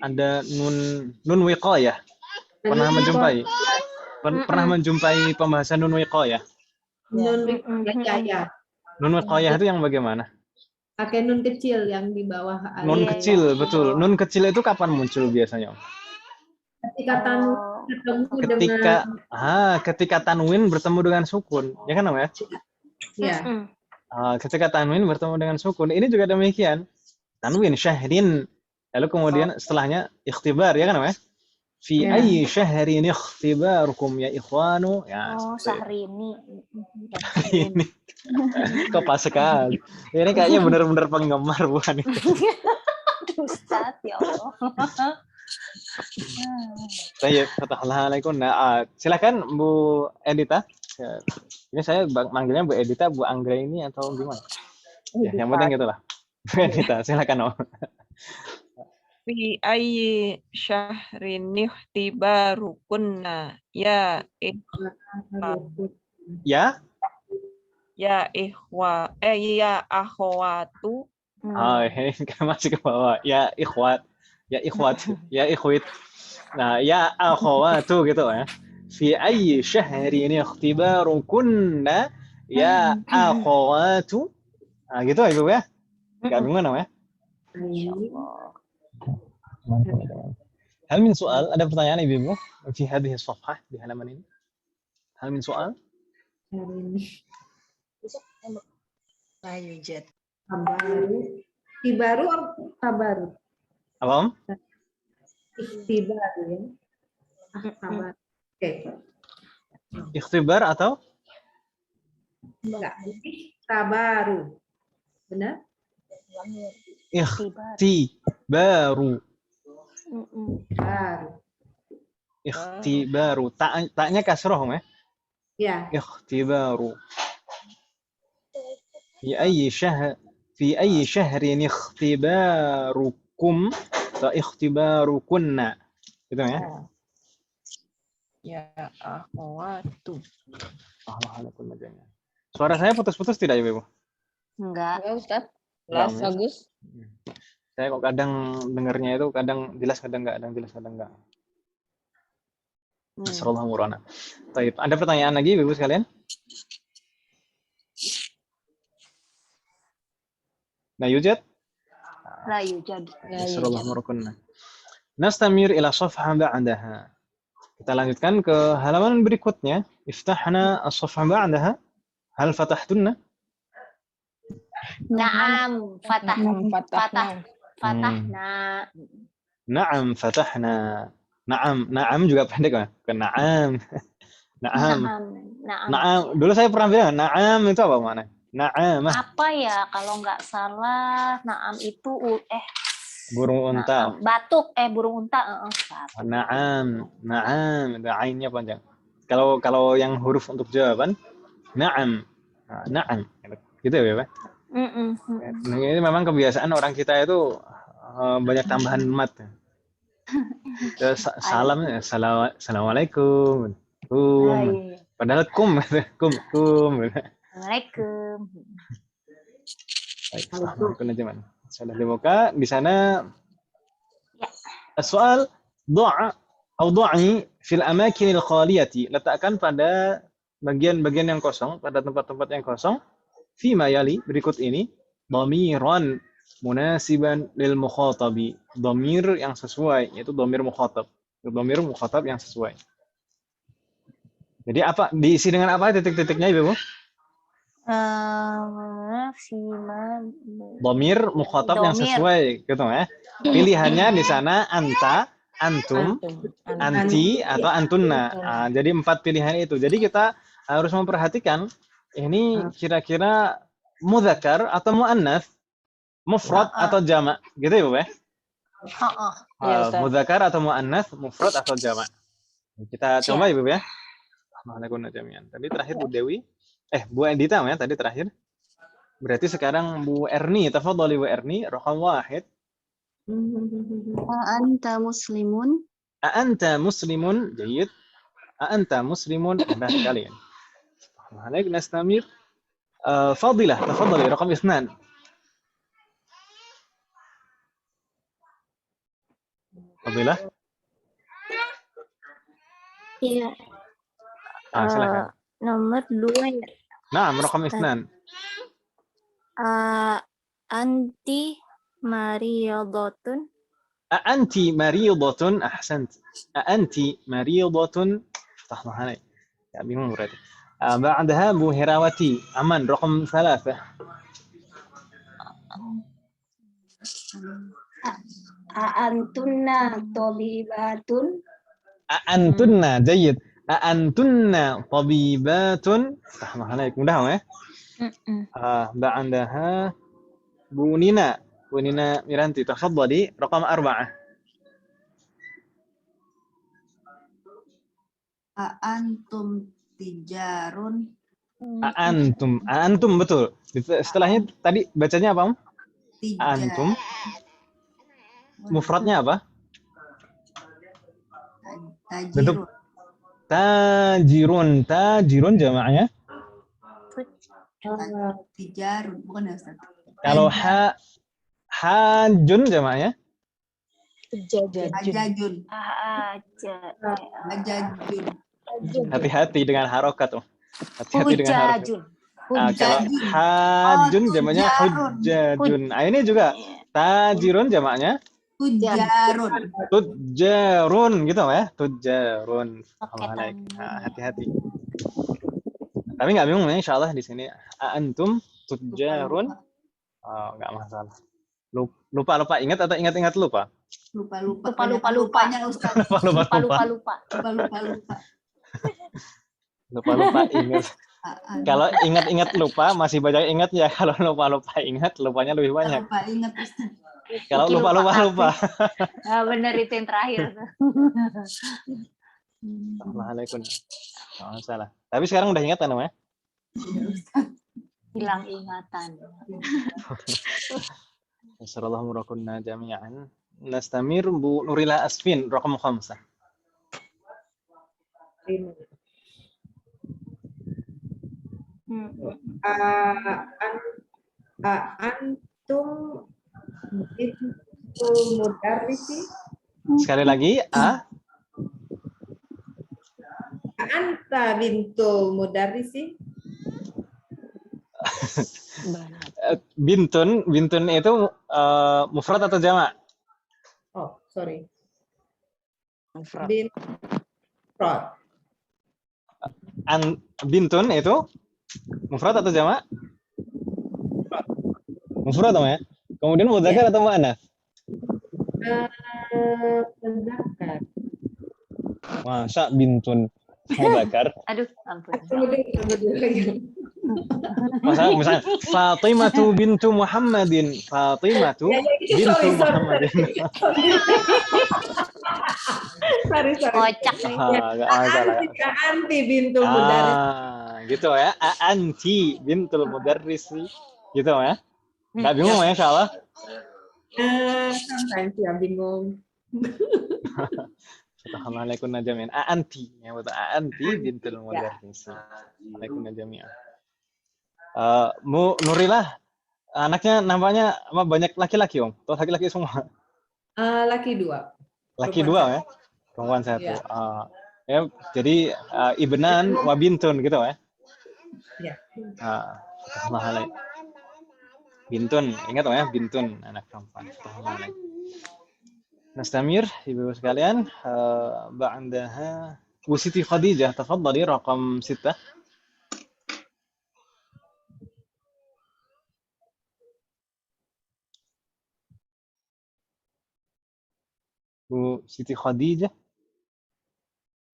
ada nun wiqayah. Pernah menjumpai pembahasan nun wiqayah. Nun wiqayah. Nun wiqayah itu yang bagaimana? Pakai nun kecil yang di bawah alif. Nun kecil, betul. Nun kecil itu kapan muncul biasanya? Ketika tanwin bertemu dengan sukun, ya kan, Om ya? Iya. Ketika tanwin bertemu dengan sukun, ini juga demikian. Tanwin syahrin, lalu kemudian setelahnya ikhtibar, ya kan, Om ya? Fi ayyi syahrin ikhtibarukum ya ikhwanu. Ya, Syahrini. Ini kok pas sekali. Ini kayaknya benar-benar penggemar bukan itu. Ustaz, ya Allah. Baik, Assalamualaikum. Silakan Bu Edita. Ini saya manggilnya Bu Edita, Bu Anggra ini atau gimana? Ya, yang penting gitulah. Bu Edita, silakan, Om. Fi ayyi syahrin ihtibarukunna ya akhwatu. Ini masih ke bawah. Ya ikhwat, ya ikhwat, ya ikhwit. Nah, ya akhwatu gitu ya. fi ayyi syahrin ikhtibarukunna ya akhawatu. Nah, gitu ya Ibu ya. Enggak bingung ya? Hal min soal, ada pertanyaan Ibu fi hadhihi safhah di halaman ini? Hal min soal? La yujad. Ikhtibaru atau tabaru? Apa Om? Ikhtibaru ya. Tabar. Oke. Ikhtibar atau? Enggak. Tabaru. Benar? Ikhtibaru. Baru. Ikhtibaru. Taknya kasroh Om ya? Ya. اختبار في أي شهر اختباركم فاختباركن gitu ya. Ya akhwatu. Suara saya putus-putus tidak ya Ibu? Enggak. Enggak Ustaz? Jelas Enggak, bagus. Saya kok kadang dengarnya itu kadang jelas kadang enggak. Sallallahu murana. Baik, ada pertanyaan lagi Ibu sekalian? La yujad? La yujad. Sallallahu murakunna. Nastamir ila safha ba'daha. Kita lanjutkan ke halaman berikutnya. Iftahna as-safha ba'daha. Hal fatahtunna? Naam, fatahna. Na'am fatahna. Na'am juga pendek kan? Bukan na'am. Na'am. Dulu saya pernah bilang na'am itu apa makna? Na'am. Apa ya kalau nggak salah na'am itu burung unta. Batuk burung unta. Na'am. Itu ainnya panjang. Kalau yang huruf untuk jawaban na'am. Na'am. Gitu ya, Pak? Ini memang kebiasaan orang kita itu banyak tambahan mat. Salam, assalamualaikum. Padahal kum. Assalamualaikum. Baik, assalamualaikum aja sudah dibuka di sana. Soal doa atau doai fil amakinil khaliyati, letakkan pada bagian-bagian yang kosong, pada tempat-tempat yang kosong. Fima yali, berikut ini, dhamiran munasiban lil mukhatabi, dhamir yang sesuai, yaitu dhamir mukhatab yang sesuai. Jadi apa diisi dengan apa titik-titiknya Ibu? Dhamir mukhatab yang sesuai gitu ya. Pilihannya di sana anta, antum, anti atau antunna. Jadi 4 pilihan itu. Jadi kita harus memperhatikan ini kira-kira mudzakkar atau muannats, mufrad atau jamak, gitu ya, Bu ya? Mudzakkar atau muannats, mufrad atau jamak. Kita coba ya, Bu ya. Tadi terakhir Bu Dewi, Bu Endita ya tadi terakhir. Berarti sekarang Bu Erni, tafadhali Bu Erni, raqam 1. Anta muslimun. Anta muslimun, jayyid. Anta muslimun, mudah sekali. Baik, nastamir. Fadilah, tafadhali raqam 2. Fadilah. Iya. Silakan. Nomor 2 ya. Naam, raqam 2. Anti mariyadatun. Anti mariyadatun, ahsant. Anti mariyadatun. فتحنا هنا. Ya bingung berarti. بعدها Bu Herawati, aman, raqam 3. Antunna tabibatun. Antunna, jayyid. Antunna tabibatun. فتحنا هنا. Mudah ya? بعدها Bu Nina Miranti, tafadhali raqam 4. Antum tijarun. Antum betul. Setelahnya tadi bacanya apa, Om? Antum. Mufradnya apa? Tajirun jamaknya? Tijarun, bukan ya Ustaz? Kalau hajun jamaknya? Ajajun. Hati-hati dengan harokat. Hati-hati dengan harokat. Hujajun. Kalau Hujajun. hajun jamaknya tujarun. hujjajun. Ini juga tajirun jamaknya Tujarun. tujarun gitu ya. Tujarun. Oke, Hati-hati. Tapi nggak bingung ya, insya Allah di sini antum tujarun. Nggak masalah. Lupa ingat atau ingat lupa? Lupa. Lupa-lupanya Ustaz. Lupa-lupa. Lupa ingat. Kalau ingat lupa masih banyak ingat ya. Kalau lupa ingat, lupanya lebih banyak. Lupa ingat Ustaz. Kalau lupa. Nah, bener itu yang terakhir. Assalamualaikum. Nggak masalah. Tapi sekarang udah ingat kan namanya? Hilang ingatan. Assalamualaikum warahmatullahi jami'an. Nastamir Bu Nurila Asfin, rakam 5. Antum bintul mudarrisi. Sekali lagi, Anta bintul mudarrisi. Bintun itu mufrad atau jamak? Oh, sorry. Mufrad. Bintun itu mufrad atau jamak? Mufrad ya. Kemudian mudzakkar atau muannats? Muzakkar. Masa bintun mudzakkar? Aduh, ampun. Masa misalnya Fatimatu bintu Muhammadin. Fatimatu bintu Muhammadin. Sorry. Kocak nih. Enggak masalah. Anti bintul mudarris. Gitu ya. Anti bintul mudarris. Gitu ya. Enggak bingung ya, insyaallah. Sometimes ya bingung. Assalamualaikum najamin. Anti, ya betul. Anti bintul mudarris. Assalamualaikum najamiah. Mu Nurilah, anaknya nampaknya banyak laki-laki Om? Atau laki-laki semua? Laki 2. Laki 2 ya? Perempuan 1. Ya. Ya, jadi ibnan wa bintun gitu ya? Ya. Assalamualaikum. Bintun, ingat ya, bintun anak perempuan. Assalamualaikum. Nastamir, ibu sekalian, ba'daha Bu Siti Khadijah, tafadhali raqam 6. Bu Siti Khadijah.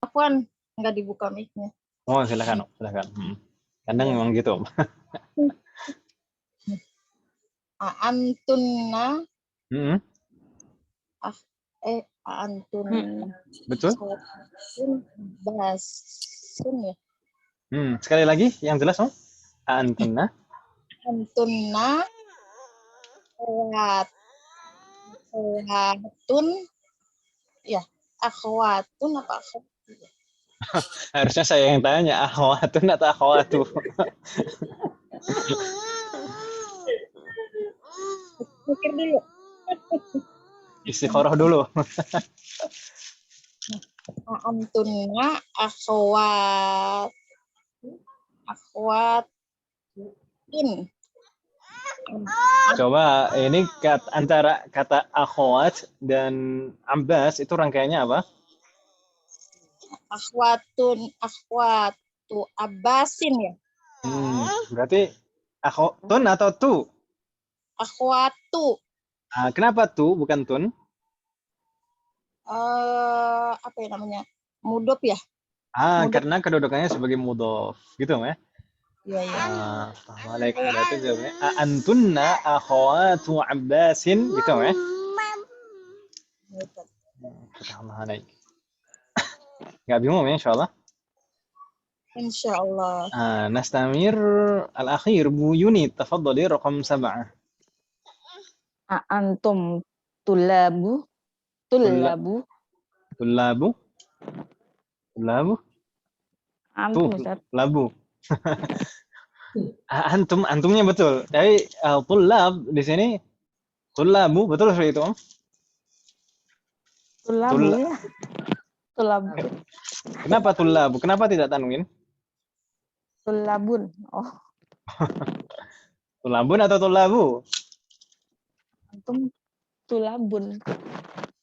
Afwan, nggak dibuka mic-nya. Oh, silakan. Kadang memang gitu. Antunna. Antun. Betul? Basun ya. Sekali lagi yang jelas, Om. Antunna. Antunna. Akhwatun. Ya, akhwatun apa akhwat? Harusnya saya yang tanya, akhwatun atau akhwatu? Pikir dulu. Istikharah dulu. Antunna akhwatin. Coba ini antara kata akhwat dan Abbas itu rangkaiannya apa? Akhwatu Abbasin ya. Berarti akhwatun atau tu? Akhwatu. Kenapa tu bukan tun? Apa ya namanya? Mudhof ya? Mudhof. Karena kedudukannya sebagai mudhof, gitu ya? Iya. Assalamualaikum. Berarti jawabnya antunna akhwatu Abbasin, gitu ya? Assalamualaikum. Nggak bingung ya, insyaallah? Insyaallah. Nastamir al-akhir Bu Yuni, tafadhali raqam 7. Antum tullabu. Antum Ustaz. Labu. Antumnya betul. Tapi tullab di sini tullabu betul seperti itu, Om? Tulabun. Kenapa tullabu? Kenapa tidak tanwin? Tulabun. Oh, Tullabun atau tullabu? antum tulabun.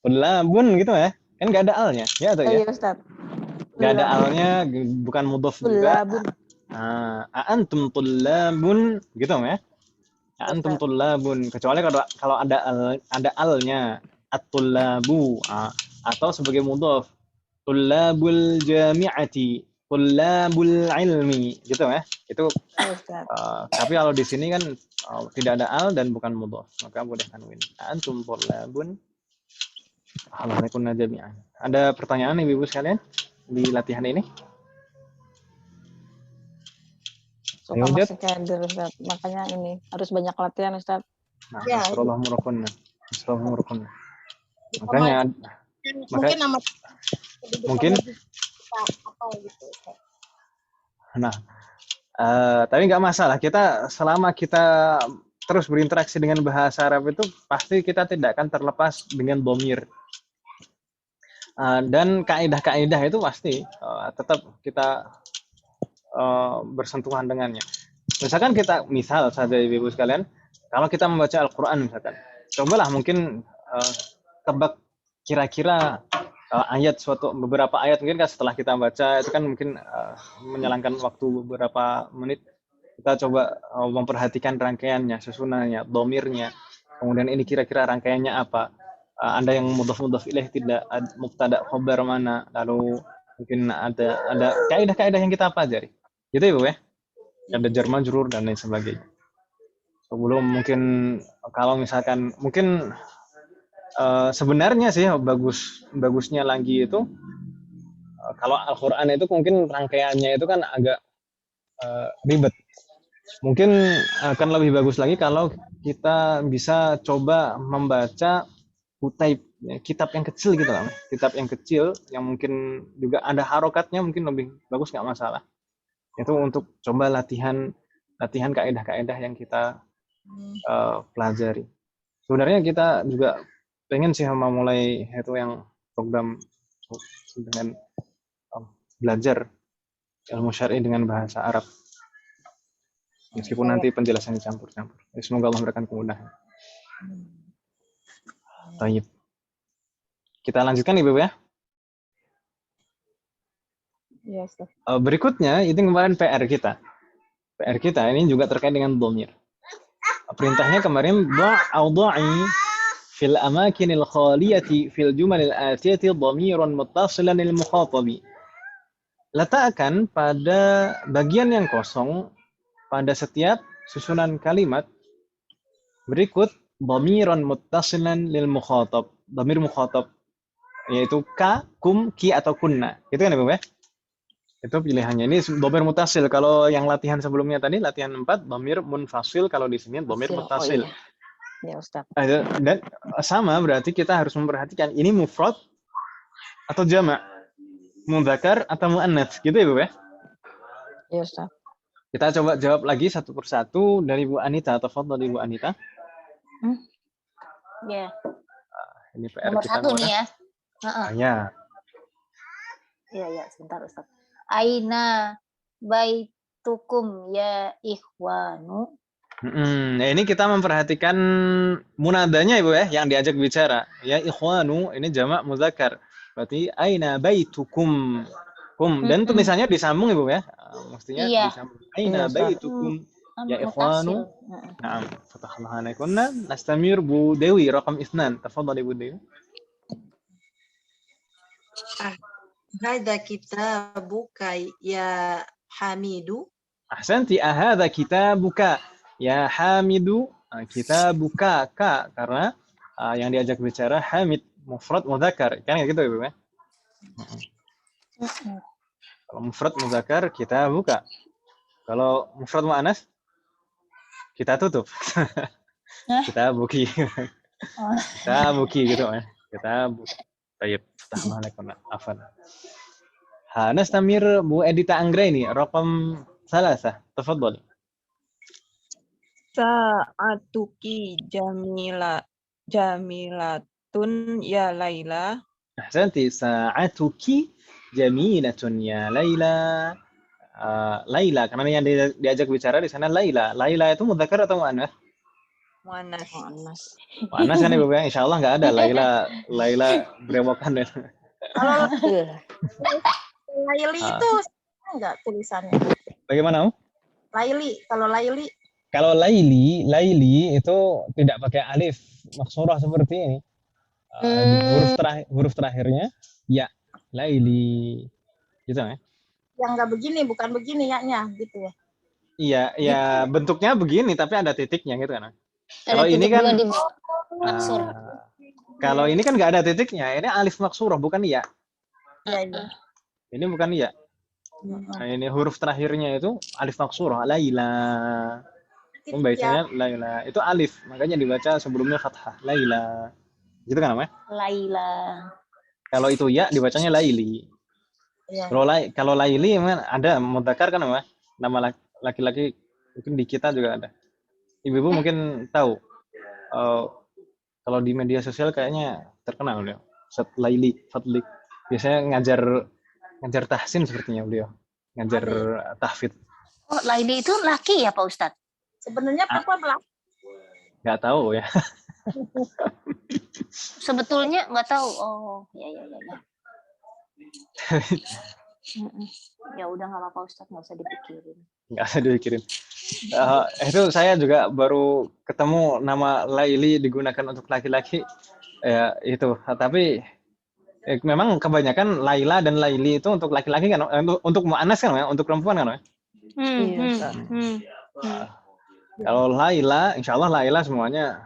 Tullabun gitu ya? Kan nggak ada alnya, ya atau Oh ya? iya Ustaz. Nggak ada Tulabun. alnya, bukan mudhof juga. Tulabun. Antum tullabun gitu ya? Antum Ustaz. tullabun. Kecuali kalau ada alnya, at-tullabu, atau sebagai mudhof, tullabul jami'ati, tullabul ilmi, gitu ya? Itu. Iya, Ustaz. Tapi kalau di sini kan tidak ada al dan bukan mudhof, maka boleh tanwin. Antum tullabun. Alhamdulillah jami'an. Ada pertanyaan Ibu-ibu sekalian di latihan ini? Suka Ayo, Jat. masih keder Ustaz. Makanya ini harus banyak latihan Ustaz. Nah, Ya, Nasrullah murakunna. Nasrullah murakunna. Makanya mungkin nama mungkin kita apa gitu. Ustaz. nah tapi nggak masalah, kita selama kita terus berinteraksi dengan bahasa Arab itu pasti kita tidak akan terlepas dengan dhamir. Dan kaidah-kaidah itu pasti tetap kita bersentuhan dengannya. Misalkan misal saja Ibu sekalian, kalau kita membaca Al-Quran misalkan, cobalah mungkin tebak kira-kira beberapa ayat mungkin kan setelah kita baca itu kan mungkin menyalangkan waktu beberapa menit, kita coba memperhatikan rangkaiannya, susunannya, dhamirnya, kemudian ini kira-kira rangkaiannya apa, ada yang mudhaf ilaih tidak, mubtada khabar mana, lalu mungkin ada kaidah-kaidah yang kita pelajari gitu Ibu ya, ada jar majrur dan lain sebagainya. Sebelum mungkin kalau misalkan mungkin sebenarnya sih bagusnya lagi itu kalau Al-Quran itu mungkin rangkaiannya itu kan agak ribet. Mungkin akan lebih bagus lagi kalau kita bisa coba membaca kutaib, kitab yang kecil gitu lah, kitab yang kecil yang mungkin juga ada harokatnya, mungkin lebih bagus, nggak masalah. Itu untuk coba latihan kaidah-kaidah yang kita pelajari. Sebenarnya kita juga pengen sih memulai itu yang program dengan belajar ilmu syar'i dengan bahasa Arab. Meskipun nanti penjelasannya campur-campur. Semoga Allah memberikan kemudahan. Baik. Kita lanjutkan Ibu ya. Iya, Ustaz. Berikutnya itu kemarin PR kita. PR kita ini juga terkait dengan dhamir. Perintahnya kemarin dha'i fil amakinil khaliyati fil jumalil atiyati dhamiran muttasilan lil mukhatabi. Letakkan pada bagian yang kosong pada setiap susunan kalimat berikut dhamiran muttasilan lil mukhatab. Dhamir mukhatab yaitu ka, kum, ki atau kunna. Itu kan Ibu ya? Itu pilihannya. Ini dhamir muttasil. Kalau yang latihan sebelumnya tadi latihan 4 dhamir munfasil, kalau di sini dhamir muttasil. Oh, iya. Ya Ustaz. Dan sama berarti kita harus memperhatikan ini mufrad atau jama', mudzakkar atau muannats, gitu ya Bu ya? Ya Ustaz. Kita coba jawab lagi satu persatu dari Bu Anita. Tafadhal Ibu Anita. Ya. Ini PR Nomor kita 1 nih ya. Ya. Iya, sebentar Ustaz. Aina baitukum ya ikhwanu. Nah, ini kita memperhatikan munadanya Ibu ya, yang diajak bicara. Ya ikhwanu, ini jamak mudzakkar. Berarti aina baitukum. Dan tulisannya disambung Ibu ya. Mestinya disambung. Aina baitukum ya ikhwanu. Naam. Fatahallahu alaikunna. Nastamir Bu Dewi raqam 2. Tafadhal Ibu Dewi. Hadza kitabuka ya Hamidu. Ahsanti, hadza kitabuka ya Hamidu. Kitabuka ka, karena yang diajak bicara Hamid, mufrad mudzakkar. Kan gitu Ibu ya? Kalau mufrad mudzakkar kita buka. Kalau mufrad muannas kita tutup. Kita buki. Kita buki gitu ya. Kita buki. Baik, Assalamualaikum. Afwan. Nastamir Bu Edita Anggraini, raqam 3. Tafadhal. Sa'atuki jamilatun ya Laila. Ahsanti, sa'atuki jamilatun ya Laila. Laila, karena yang diajak bicara di sana Laila. Laila itu mudzakkar atau muannats? Muannas. Muannas. Muannats kan Ibu ya? Insya Allah nggak ada Laila berewokan ya. Kalau Betul. Laili itu enggak tulisannya. Bagaimana? Om? Laili, kalau Laili Kalau Laili itu tidak pakai alif maksurah seperti ini. Huruf terakhirnya ya, Laili. Gitu ya. yang enggak begini, bukan begini ya-nya gitu ya. Iya, ya bentuknya begini tapi ada titiknya gitu kan. Kalau Ada ini titik kan dua di bawah maksur. kalau ini kan nggak ada titiknya, ini alif maksurah bukan ya. Iya, iya. Ini bukan ya. Nah, ini huruf terakhirnya itu alif maksurah, Laila. Membacanya Laila. Itu alif, makanya dibaca sebelumnya fathah, Laila. Gitu kan namanya? Laila. Kalau itu ya dibacanya Laili. Iya. Kalau Laili memang ada mudzakkar kan nama? Nama laki-laki mungkin di kita juga ada. Ibu-ibu mungkin tahu. Kalau di media sosial kayaknya terkenal beliau. Ustaz Laili Fadli. Biasanya ngajar tahsin sepertinya beliau. Ngajar tahfidz. Oh, Laili itu laki ya Pak Ustadz? Sebenarnya perempuan laki. Nggak tahu ya. Sebetulnya nggak tahu. Oh, ya. Ya udah nggak apa-apa Ustadz, nggak usah dipikirin. Nggak usah dipikirin. Itu saya juga baru ketemu nama Laili digunakan untuk laki-laki. Ya itu. Tapi memang kebanyakan Laila dan Laili itu untuk laki-laki kan, untuk muannas kan ya, untuk perempuan kan ya. Kalau Laila, insya Allah Laila semuanya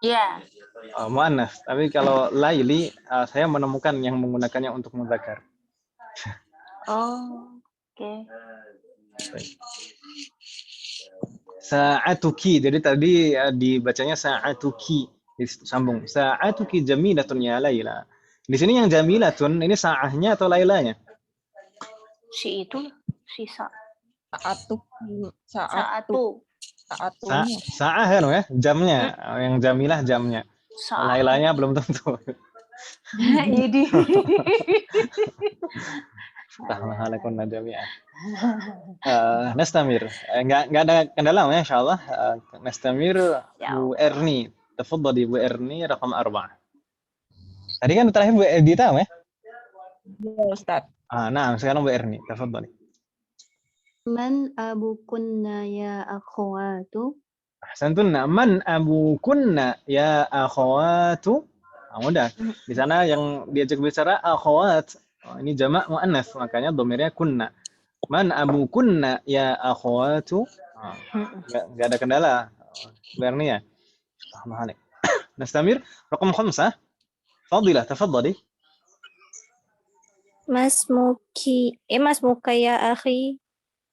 Iya. muannas. Tapi kalau Laili, saya menemukan yang menggunakannya untuk mudzakkar. Oh, oke. Sa'atuki, jadi tadi dibacanya sa'atuki, sambung. Sa'atuki jamilatun ya Laila. Di sini yang jamilatun ini sa'ahnya atau lailanya? Si sa. Saatu. Sa'ah kan ya, jamnya. Yang jamilah jamnya. Lailanya belum tentu. Jadi. Alaikum jami'ah. Nastamir. Enggak ada kendala ya insyaallah. Nastamir Bu Erni. Tafadhali Bu Erni rakam 4. Tadi kan terakhir Bu Edita ya? Ya Ustaz. Nah, sekarang Bu Erni. Tafadhali. Man abukunna ya akhwatu? Ahsantunna. Man abukunna ya akhwatu? Mudah. Di sana yang diajak bicara akhwat. Ini jamak muannats, makanya dhamirnya kunna. Man abukunna ya akhwatu? Enggak ada kendala. Bu Erni ya. Nastamir rakam 5. Fadilah, tafadhali. Masmuka ya akhi.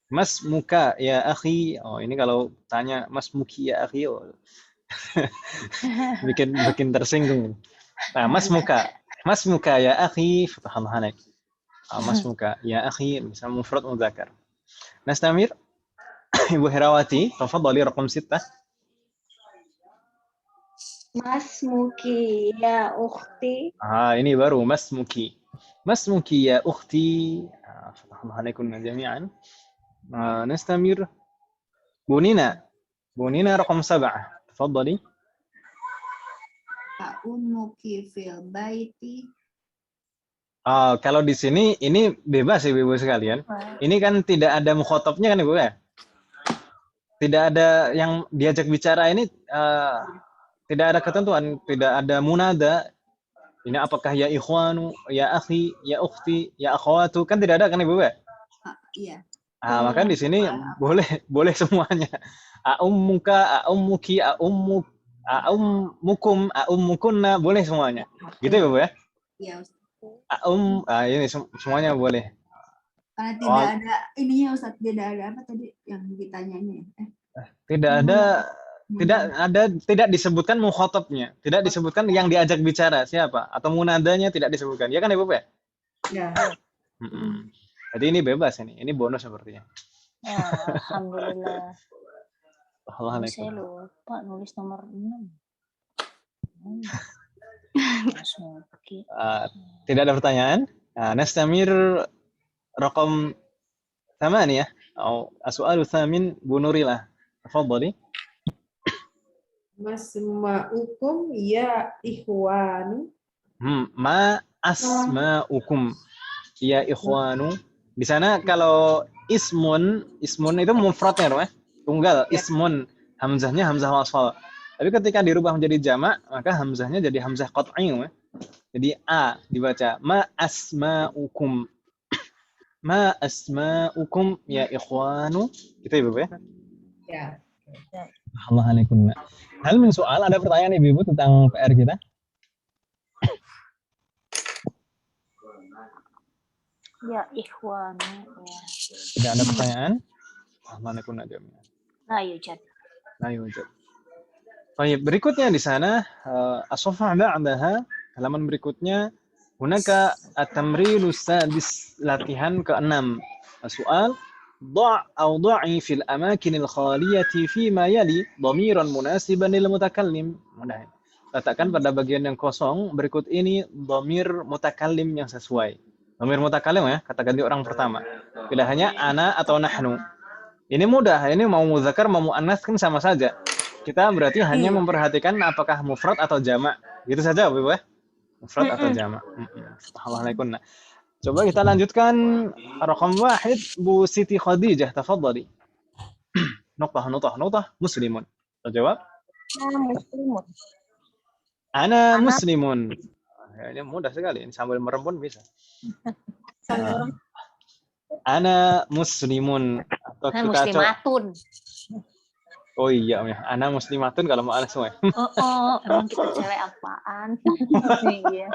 Mas muka ya akhi. Oh, ini kalau tanya Mas muki ya akhi, oh. bikin tersinggung. Nah, Mas muka ya akhi, fatahallah alaik. Mas muka ya akhi, bisa mufrad mudzakkar. Nastamir. Ibu Herawati, tafadhali rakam 6. Masmuki ya ukhti. Ini baru masmuki. Masmuki ya ukhti. Fatahallah alaikum jami'an. نستمر بونينا رقم 7 تفضلي. Ummuki fil baiti. Kalau di sini ini bebas Ibu sekalian. Ini kan tidak ada mukhatabnya kan Ibu ya? Tidak ada yang diajak bicara ini, tidak ada ketentuan, tidak ada munada. Ini apakah ya ikhwanu, ya akhi, ya ukhti, ya akhwatu, kan tidak ada kan Ibu ya? Iya. Maka di sini boleh semuanya. Ummuka, ummuki, ummukum, ummukunna, boleh semuanya. Gitu ya, Bu ya? Iya, Ini semuanya boleh. Karena tidak ada ininya Ustaz, tidak ada apa tadi yang ditanyanya. Tidak disebutkan mukhatabnya, tidak disebutkan yang diajak bicara siapa atau munadanya tidak disebutkan. Ya kan, Ibu ya? Ya. Jadi ini bebas ini bonus sepertinya. Alhamdulillah. Alhamdulillah. Saya lupa nulis nomor 6. Tidak ada pertanyaan. Nastamir raqam 8 atau as-su'al ats-tsamin Bu Nurilah. Tafadhali. Masma'ukum ya ikhwanu. Ma asma'ukum ya ikhwanu. Di sana kalau ismun itu mufradnya, tunggal. Ismun hamzahnya hamzah wasl. Tapi ketika dirubah menjadi jamak, maka hamzahnya jadi hamzah qat'i. Jadi a dibaca ma asma'ukum. Ma asma'ukum ya ikhwanu. Gitu Ibu ya? Ya. Alhamdulillah. Hal min soal, ada pertanyaan Ibu tentang PR kita? Ya ikhwan. Tidak ada pertanyaan? Alhamdulillah jami'an. La yujad. La yujad. Baik, berikutnya di sana as-safhah ba'daha, halaman berikutnya hunaka at-tamrin as-sadis, latihan ke-6. Soal ضع أو ضعي في الأماكن الخالية فيما يلي ضميرا مناسبا للمتكلم. Mudah. Letakkan pada bagian yang kosong berikut ini dhamir mutakallim yang sesuai. Dhamir mutakallim ya, kata ganti orang pertama. Pilihannya ana atau nahnu. Ini mudah, ini mau muzakkar mau muannas kan sama saja. Kita berarti hanya memperhatikan apakah mufrad atau jamak. Gitu saja, Bu ya. Mufrad atau jamak. Alhamdulillah. Coba kita lanjutkan raqam 1 Bu Siti Khadijah, tafadhali. Nuqtah muslimun. Terjawab? Muslimun. Ana muslimun. Ini mudah sekali, ini sambil merem bisa. Ana muslimun atau kita muslimatun. Oh iya, ana muslimatun kalau mau ana semua. Emang kita cewek apaan? Iya.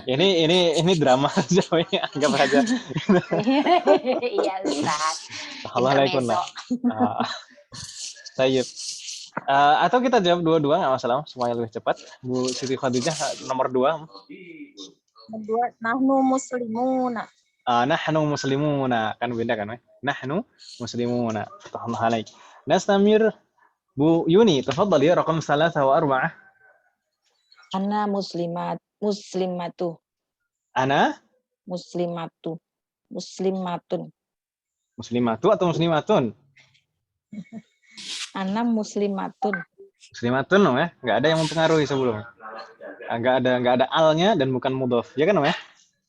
Ini drama jawabnya, anggap aja. Iya, Ustaz. Assalamualaikum. Tayyib. Atau kita jawab dua-dua enggak masalah, supaya lebih cepat. Bu Siti Khadijah nomor 2. Kedua, nahnu muslimuna. Nahnu muslimuna, kan beda kan? Nahnu muslimuna. Alhamdulillah. Nastamir Bu Yuni, tafadhali raqam 3 wa 4. Ana muslimatu. Ana Muslimatun. Muslimatu atau muslimatun? Ana muslimatun. Muslimatun ya, enggak ada yang mempengaruhi sebelumnya. Enggak ada alnya dan bukan mudhaf. Ya kan, ya?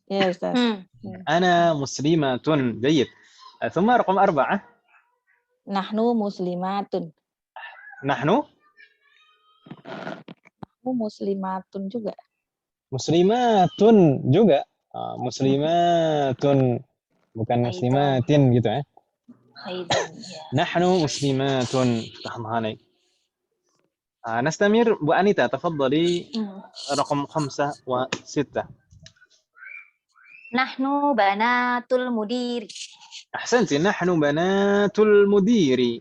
Ya, Ustaz. Ana muslimatun. Jayyid. Thumma raqam 4. Nahnu muslimatun. Nahnu muslimatun juga. Muslimatun juga. Muslimatun bukan muslimatin gitu ya. Nahnu muslimatun. Alhamdulillah. Nastamir Bu Anita, tafadhali raqam 5 wa 6. Nahnu banatul mudiri. Ahsanti, nahnu banatul mudiri.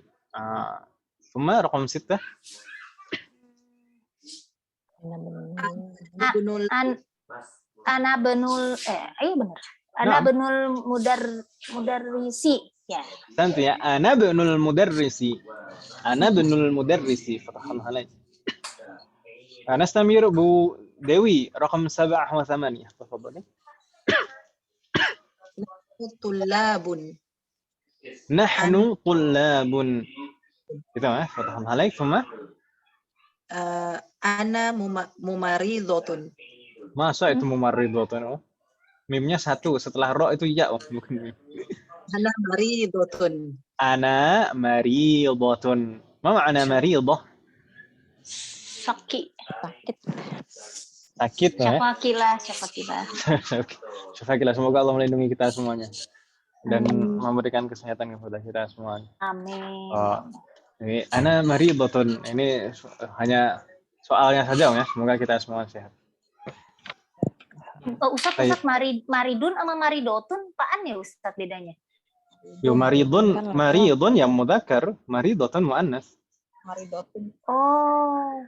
Thumma raqam 6. Ana benul benar. Ana benul mudarrisi. Ya. Santi ya, ana benul mudarrisi. Ana benul mudarrisi. Fatahullah. Nastamir Bu Dewi raqam 7 wa 8. Tafadhali. Tullabun. Nahnu tullabun. Gitu ya, fatahullah. Thumma Ana mumaridotun. Masa itu mumaridotun? Mimnya 1, setelah ro itu ya. Bukan mim. Ana maridotun. Ana maridotun. Ma ma'na maridah? Sakit. Sakit ya? Syafakillah. Semoga Allah melindungi kita semuanya. Dan memberikan kesehatan kepada kita semuanya. Amin. Ini ana maridatun. Ini hanya soalnya saja ya. Semoga kita semua sehat. Ustaz maridun sama maridotun apaan ya Ustaz bedanya? Yo maridun yang mudzakkar, maridatun muannas. Maridotun. Oh.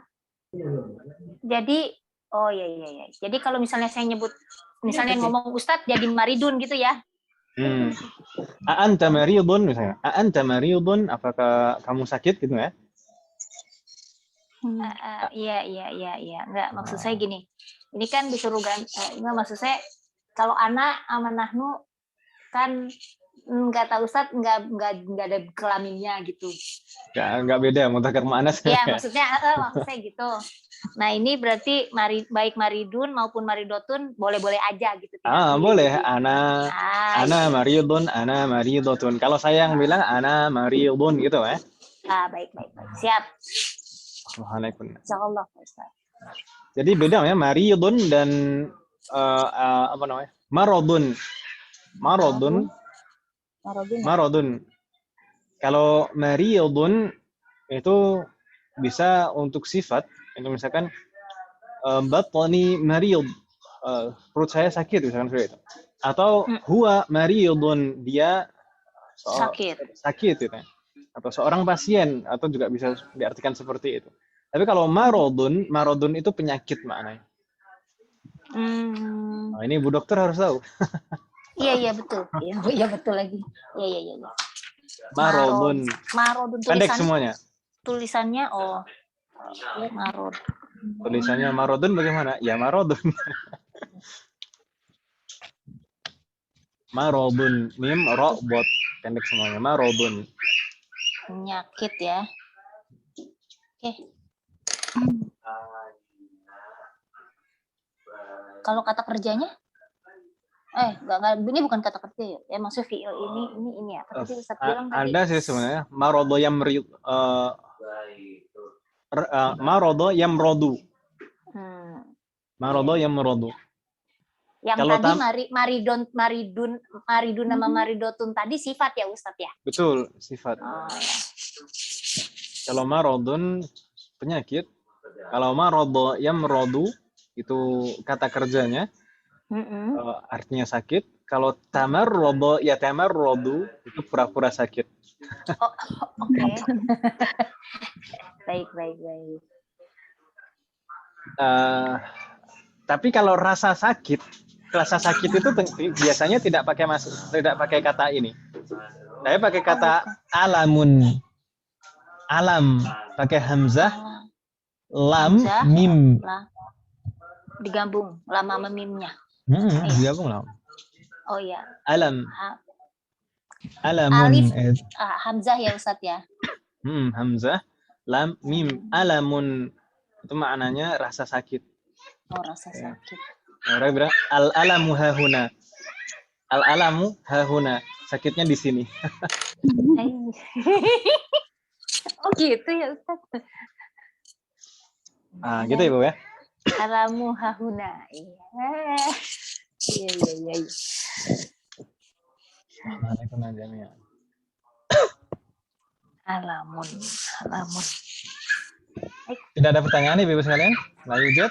Jadi iya. Jadi kalau misalnya saya nyebut ngomong Ustaz jadi maridun gitu ya. A'anta maridun misalnya. A'anta maridun, apakah kamu sakit gitu ya? Iya. Enggak, maksud saya gini. Ini kan disuruh enggak, maksud saya kalau anak sama nahnu kan enggak tahu Ustaz, enggak ada kelaminnya gitu. Enggak beda mudzakkar muannats. Iya, maksudnya maksud saya gitu. Nah, ini berarti baik maridun maupun maridotun boleh-boleh aja gitu. Boleh. Ana maridun, ana maridotun. Kalau saya yang bilang ana maridun gitu ya. Baik. Siap. Insyaallah Ustaz. Jadi beda ya maridun dan apa namanya? Marodun. Kalau maridun itu bisa untuk sifat. Itu misalkan batni marid, perut saya sakit misalkan seperti itu. Atau huwa maridun, dia sakit gitu. Atau seorang pasien, atau juga bisa diartikan seperti itu. Tapi kalau marodun itu penyakit maknanya. Nah, ini Bu Dokter harus tahu. Iya betul. Iya betul lagi. Iya. Marodun pendek semuanya. Tulisannya marod. Tulisannya marodun bagaimana? Ya marodun. Marodun, mim ro bot, pendek semuanya. Marodun. Penyakit ya. Oke. Kalau kata kerjanya? Enggak, ini bukan kata kerja ya. Maksud fiil ini ya. Tapi Ustaz bilang tadi. Ada sih sebenarnya. Marodo yamrodu. Marodo yamrodu. Yang kalau tadi maridun nama maridotun tadi sifat ya Ustaz ya? Betul, sifat. Ya. Kalau marodun penyakit. Kalau marodo yamrodu itu kata kerjanya. Artinya sakit. Kalau tamarrodo ya tamarrodu itu pura-pura sakit. Oke. Baik. Tapi kalau rasa sakit itu biasanya tidak pakai kata ini. Saya pakai kata alamun. Alam pakai hamzah, lam, mim. Digabung lam sama mimnya. Digabung lah. Oh ya. Alam. Alamun. Alif, hamzah ya Ustadz ya. Hamzah, lam, mim. Alamun itu maknanya rasa sakit. Oh, rasa sakit. Orang bilang al-alamu hahuna. Al-alamu hahuna. Sakitnya di sini. Oh gitu ya Ustadz. Gitu ya Bu ya. Alamu hahuna. Iya. Alamun. Tidak ada pertanyaan Ibu sekalian? Lanjut.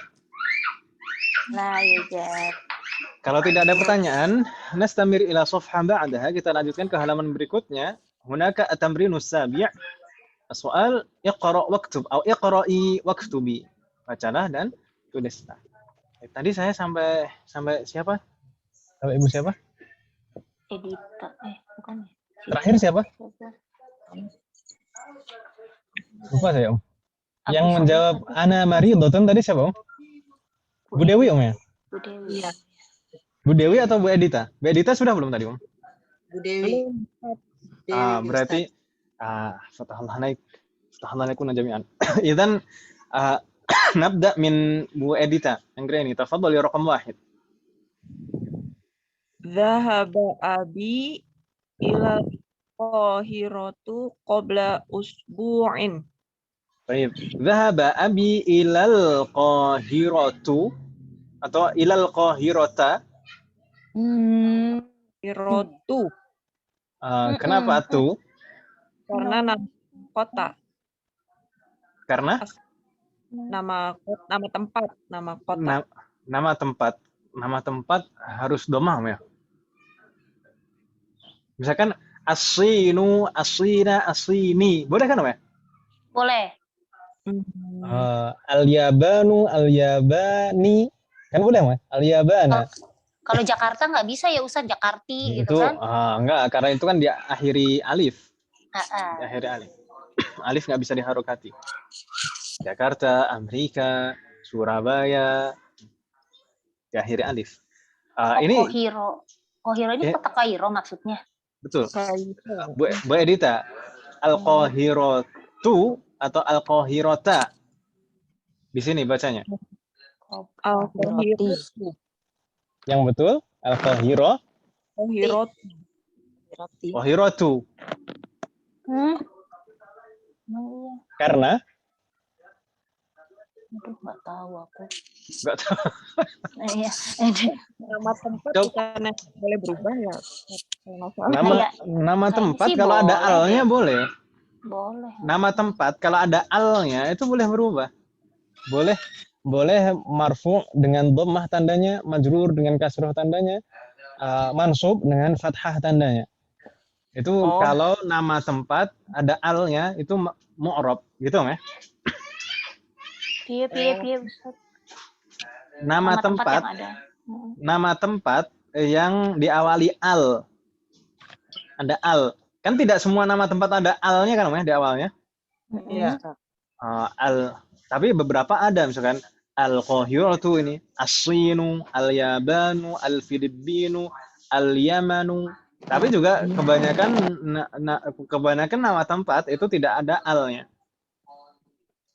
Kalau tidak ada pertanyaan, nastamir ila safha ba'daha, kita lanjutkan ke halaman berikutnya. Hunaka at-tamrinus sabi'. Soal iqra waktub atau iqra'i waktubi. Bacalah dan tulislah. Tadi saya sampai siapa? Sampai Ibu siapa? Edita. Bukan. Terakhir siapa? Lupa saya, Om. Yang menjawab ana maridotun tadi siapa, Om? Bu Dewi, Om ya? Bu Dewi. Iya. Bu Dewi atau Bu Edita? Bu Edita sudah belum tadi, Om? Bu Dewi. Berarti fatahallahaikum jami'an. Idzan nabda min Bu Edita. Yang ini tafadhali raqam 1. Dhahaba abi ila Qahiratu qabla usbu'in. Baik. Dhahaba abi ilal Qahiratu atau ilal Qahirata. Qahiratu. Kenapa tuh? Karena nama kota. Karena nama tempat, nama kota. Nama tempat harus domah ya. Misalkan Asinu, Asina, Asini. Boleh kan, Om ya? Boleh. Al-Yabanu, Al-Yabani. Kan boleh, Om? Al-Yabana. Kalau Jakarta nggak bisa ya Ustaz, Jakarti gitu kan? Enggak, karena itu kan diakhiri alif. Diakhiri alif. Alif nggak bisa diharokati. Jakarta, Amerika, Surabaya, diakhiri alif. Ini Kohiro ini kota Kairo maksudnya. betul. Bu Edita, Al-Qahiratu atau Al-Qahirota? Di sini bacanya. Al-Qahiratu. Yang betul, Al-Qahiro. Qahiratu. Karena? Aduh, nggak tahu aku. Nggak tahu. Iya. Nama tempat bukan boleh berubah ya? Nama tempat kalau ada alnya boleh. Boleh. Nama tempat kalau ada alnya itu boleh berubah. Boleh marfu dengan dhammah tandanya, majrur dengan kasroh tandanya, mansub dengan fathah tandanya. Itu kalau nama tempat ada alnya itu mu'rab gitu ya. Iya, Ustaz. Nama tempat yang diawali al. Ada al. Kan tidak semua nama tempat ada alnya kan di awalnya? Iya. Al. Tapi beberapa ada misalkan Al-Qahiratu ini, As-Sinu, Al-Yabanu, Al-Filipinu, Al-Yamanu. Tapi juga kebanyakan nama tempat itu tidak ada alnya.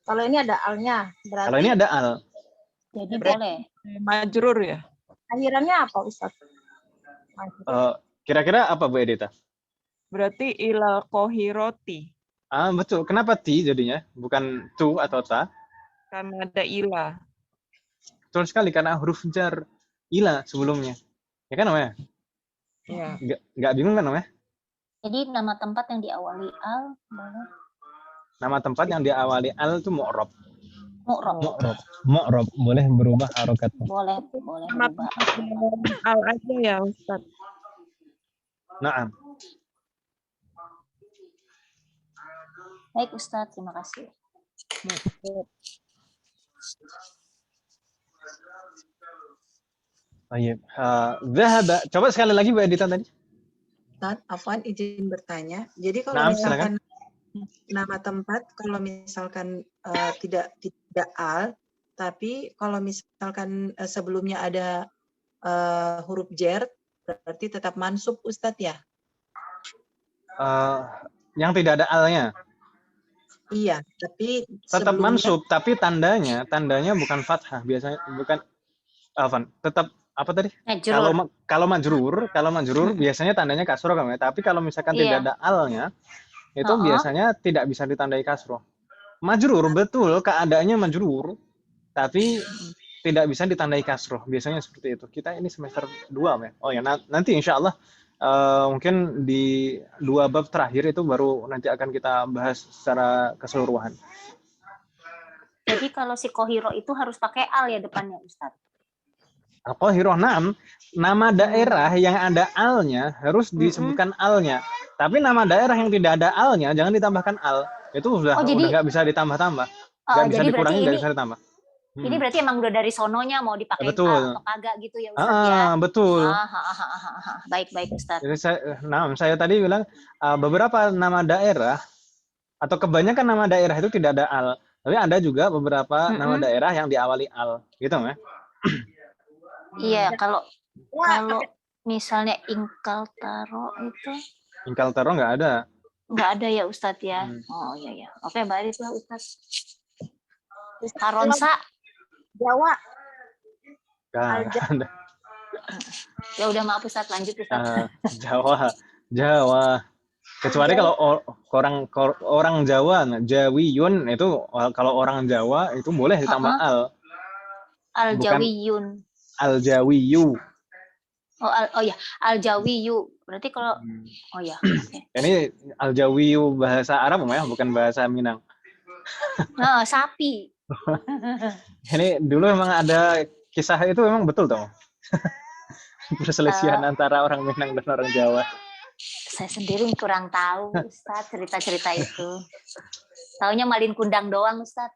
Kalau ini ada alnya, berarti. Kalau ini ada al. Jadi boleh. Majrur ya. Akhirannya apa, Ustaz? Kira-kira apa Bu Edita? Berarti ilal qahirati. Betul. Kenapa ti jadinya? Bukan tu atau ta? Karena ada ila. Betul sekali karena huruf jar ila sebelumnya. Ya kan namanya? Iya. Nggak bingung kan namanya? Jadi nama tempat yang diawali al boleh. Nama tempat yang diawali al itu mu'rab. Mu'rab. Boleh berubah harokatnya. Boleh berubah. Al aja ya, Ustaz. Naam. Baik, Ustaz, terima kasih. Baik. Zahaba. Coba sekali lagi Bu Edita tadi. Ustaz, Afwan izin bertanya. Jadi kalau misalkan nama tempat, kalau misalkan tidak al, tapi kalau misalkan sebelumnya ada huruf jar, berarti tetap mansub Ustadz ya? Yang tidak ada alnya. Iya, tapi tetap mansub, tapi tandanya bukan fathah, biasanya bukan tetap apa tadi? Kalau majrur biasanya tandanya kasroh kan ya. Tapi kalau misalkan tidak ada alnya, itu biasanya tidak bisa ditandai kasroh. Majrur betul keadaannya majrur, tapi tidak bisa ditandai kasroh. Biasanya seperti itu. Kita ini semester 2 ya. Oh ya, nanti insya Allah mungkin di 2 bab terakhir itu baru nanti akan kita bahas secara keseluruhan. Jadi kalau si Qahiro itu harus pakai al ya depannya, Ustaz? Al-Qahiro, nama daerah yang ada alnya harus disebutkan alnya. Tapi nama daerah yang tidak ada alnya jangan ditambahkan al. Itu udah nggak bisa ditambah-tambah. Nggak bisa dikurangi, nggak bisa ditambah. Ini berarti emang udah dari sononya mau dipakai al atau kagak gitu ya Ustaz ya? Betul. Baik Ustaz. Jadi saya tadi bilang beberapa nama daerah atau kebanyakan nama daerah itu tidak ada al. Tapi ada juga beberapa nama daerah yang diawali al. Gitu ya? Iya, kalau misalnya Inkaltaro itu. Inkaltaro nggak ada. Nggak ada ya Ustadz ya. Oh iya. Oke, baiklah Ustadz. Haronsa. Jawa. Nggak ada. Ya udah maaf Ustadz, lanjut Ustadz. Jawa. Kecuali kalau orang Jawa, Jawiyun itu kalau orang Jawa itu boleh ditambah al. Al-Jawiyun. Al-Jawiyu. Ya, Al-Jawiyu. Berarti kalau okay. Ini Al-Jawiyu bahasa Arab ya, bukan bahasa Minang. Sapi. Ini dulu memang ada kisah itu memang betul toh. Perselisihan antara orang Minang dan orang Jawa. Saya sendiri kurang tahu Ustaz cerita-cerita itu. Taunya Malin Kundang doang Ustaz.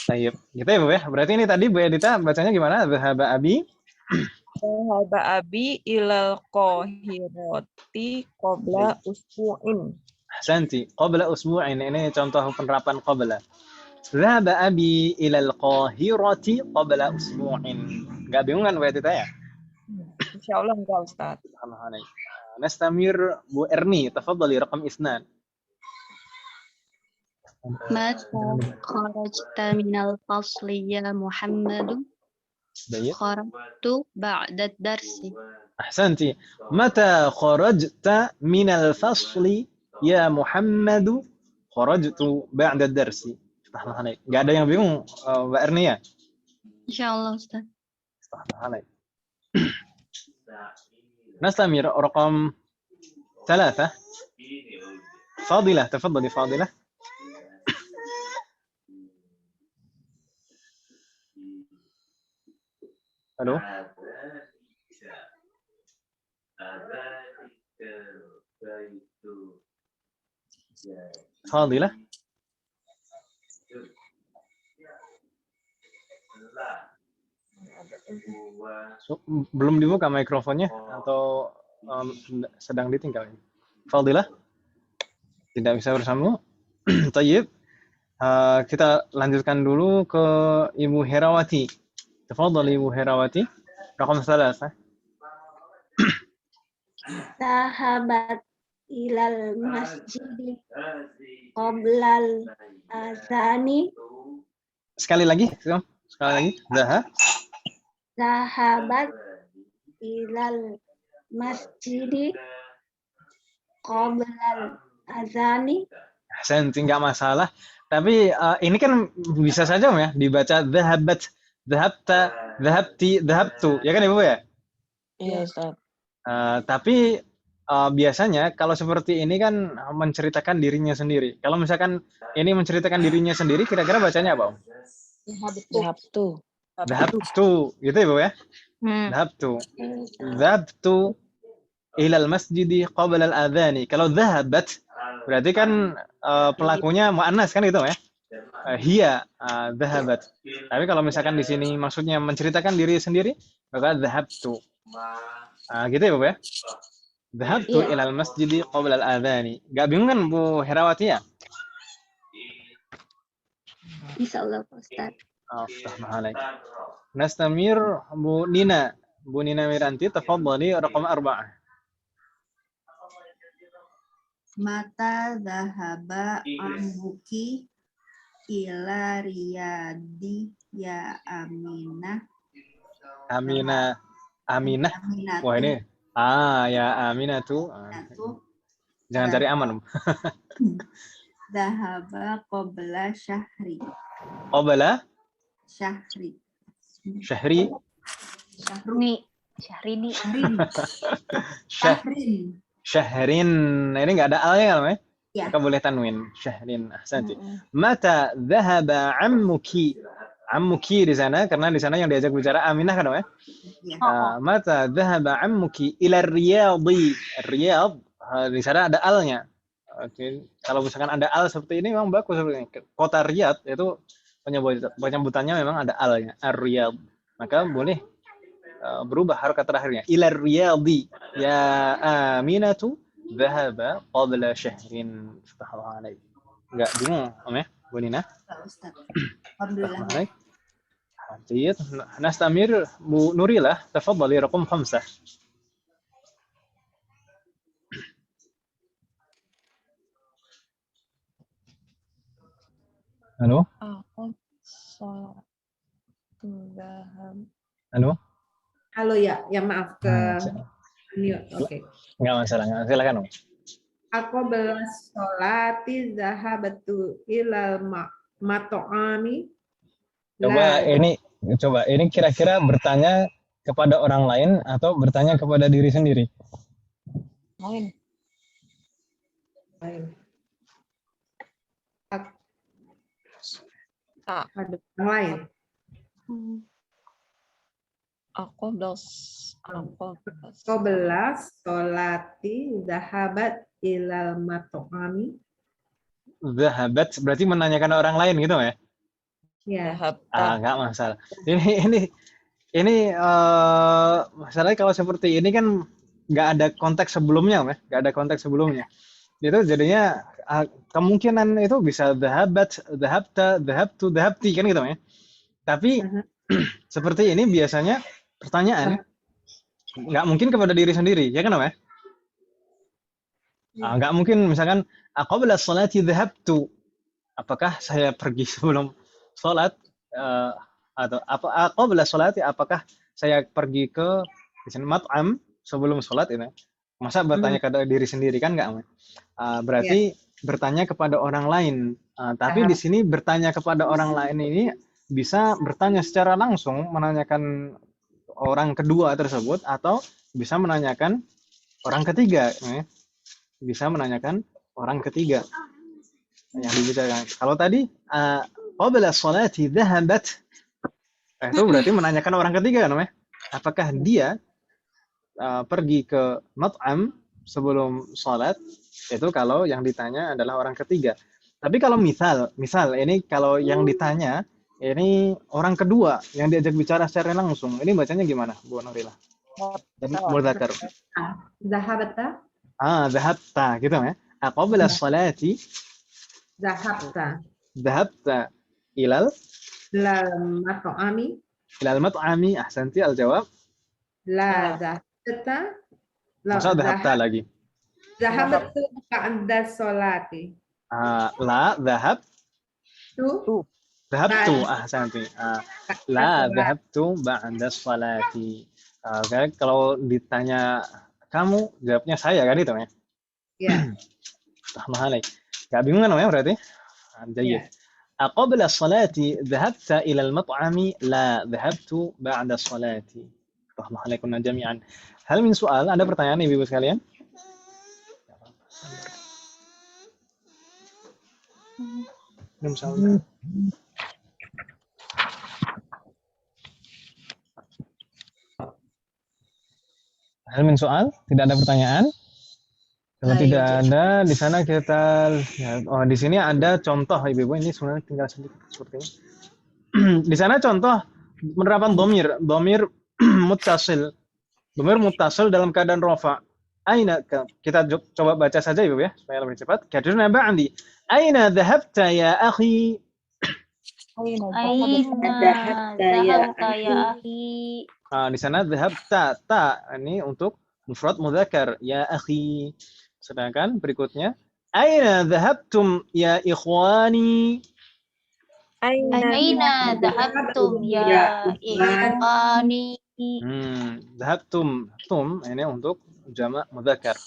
Baik, gitu ya Bu ya. Berarti ini tadi Bu Edita bacanya gimana? Zahaba abi. Zahaba abi ilal qahirati qabla usbu'in. Ahsanti. Qabla usbu'in. Ini contoh penerapan qabla. Dhahaba abi ilal qahirati qabla usbu'in. Enggak bingung kan Bu Tita ya? Insya Allah enggak Ustaz. Nastamir Bu Erni, tafadhali raqam 2. متى خرجت من الفصل يا محمد Baik. خرجت بعد الدرس Ahsanti. Mata kharajta minal fasli ya Muhammadu? Kharajtu ba'da darsi. Enggak ada yang bingung Mbak Erni ya? إن شاء الله أستاذ. نستمر رقم 3. فاضلة تفضلي فاضلة. الو فاضلة. Belum dibuka mikrofonnya atau sedang ditinggal? Fadilah tidak bisa bersambung. Tayyib. Kita lanjutkan dulu ke Ibu Herawati. Tafadhali Ibu Herawati. Raqam 3. ذهبت إلى المسجد قبل الأذان. Sekali lagi. ذهبت إلى المسجد قبل الأذان. Ahsan, enggak masalah. Tapi ini kan bisa saja ya dibaca dhahabat, dhahabta, dhahabti, dhahabtu. Ya kan Ibu ya? Iya, Ustaz. Tapi biasanya kalau seperti ini kan menceritakan dirinya sendiri. Kalau misalkan ini menceritakan dirinya sendiri, kira-kira bacanya apa, Om? Dhahabtu. Dhahabtu, gitu ya, Bu ya? Dhahabtu. Dhahabtu ilal masjidi qabla al-adhani. Kalau dhahabat berarti kan pelakunya muannas kan gitu ya? Hiya dhahabat. Tapi kalau misalkan di sini maksudnya menceritakan diri sendiri, maka dhahabtu. Gitu ya, Bu ya? Dhahabtu ilal masjidi qabla al-adhani. Enggak bingung kan Bu Herawati ya? Insyaallah Ustaz. Astagfirullahaladzim. Nastamir Bu Nina. Bu Nina Miranti, tafadhali raqam 4. Mata dhahaba ambuki ila riyadi ya Aminah. Aminah. Wah ini. Ya Aminah tuh. Jangan cari aman. Dhahaba qabla syahri. Qabla Syahri. Syahri. Syahrini. Syahrin. Ini enggak ada alnya kan, Ya. Maka boleh tanwin. Syahrin. Ahsanti. Mata dhahaba ammuki. Ammuki di sana karena di sana yang diajak bicara Aminah kan, ya? Mata dhahaba ammuki ila riyadi. Riyad di sana ada alnya. Kalau misalkan ada al seperti ini memang bagus seperti ini. Kota Riyadh itu penyebutannya memang ada alnya, Ar-Riyadh. Maka boleh berubah harokat terakhirnya. Ila riyadi ya Aminatu dhahaba qabla syahrin. Subhanallah. Enggak bingung, Om ya, Bu Nina? Ustaz. Alhamdulillah. Baik. Nastamir Bu Nurilah, tafadhali raqam 5. Halo? Halo? Halo ya, maaf ke ini. Oke. Enggak masalah, silakan, Om. Aku belas sholati zahabatu ilal mato'ami. Coba ini kira-kira bertanya kepada orang lain atau bertanya kepada diri sendiri? Lain. Ada yang lain. Aku belas sholati zahabat ilal mato'ami. Zahabat berarti menanyakan orang lain gitu ya? Ya. Enggak masalah. Ini masalahnya kalau seperti ini kan nggak ada konteks sebelumnya, ya? Nggak ada konteks sebelumnya. Itu jadinya kemungkinan itu bisa dhahabat, dhahabta, dhahabtu, dhahabti kan gitu ya. Tapi seperti ini biasanya pertanyaan nggak mungkin kepada diri sendiri, ya kan ya? Nggak mungkin misalkan qabla sholati dhahabtu, apakah saya pergi sebelum sholat, atau apa qabla sholati, apakah saya pergi ke mat'am sebelum sholat ini? Masa bertanya kepada diri sendiri kan nggak? Berarti bertanya kepada orang lain. Tapi di sini bertanya kepada orang lain ini bisa bertanya secara langsung, menanyakan orang kedua tersebut, atau bisa menanyakan orang ketiga. Bisa menanyakan orang ketiga yang dibicarakan. Kalau tadi qabla sholati dhahabat, itu berarti menanyakan orang ketiga kan, apakah dia pergi ke mat'am sebelum sholat. Itu kalau yang ditanya adalah orang ketiga. Tapi kalau misal ini kalau yang ditanya ini orang kedua yang diajak bicara secara langsung, ini bacanya gimana, Bu Nurila? Mudzakkar. Dhahabta. Dhahabta gitu ya. Qabla sholati dhahabta ilal mat'ami. Ilal mat'ami, ahsanti al-jawab. La dhahabta. Masa dhahabta lagi? Dhahabtu ba'da sholati. La dhahabtu. Dhahabtu, ahsanti. La dhahabtu ba'da sholati. Kalau ditanya kamu, jawabnya saya kan itu ya? Iya. Mahal. Gak bingung kan ya berarti? Jayyid. Qabla sholati dhahabta ila al-mat'ami, la dhahabtu ba'da sholati. Rahmatullahi jami'an. Hal min soal, ada pertanyaan ibu-ibu sekalian? Hal min soal? Tidak ada pertanyaan? Kalau tidak ada, di sana kita di sini ada contoh ibu-ibu, ini sebenarnya tinggal sedikit seperti ini. Di sana contoh penerapan dhamir muttasil. Dhamir muttasil dalam keadaan rafa. Aina, kita coba baca saja ibu ya supaya lebih cepat. Kadirna ba'di. Aina dhahabta ya akhi? Aina dhahabta ya akhi? Di sana dhahabta, ta ini untuk mufrad mudzakkar, ya akhi. Sedangkan berikutnya aina dhahabtum ya ikhwani? Aina dhahabtum ya ikhwani? Dhahabtum, tum ini untuk jamak mudzakkar.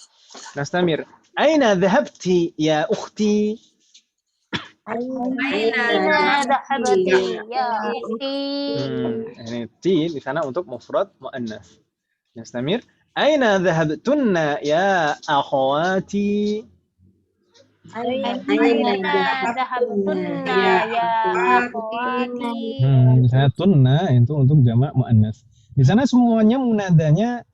Nastamir. Aina dhahabti ya ukhti? Aina dhahabti ya ukhti? Ini ti di sana untuk mufrad muannas. Nastamir. Aina dhahabtunna ya akhawati? Aina dhahabtunna ya akhawati? Di sana tunna itu untuk jamak muannas. Di sana semuanya munadanya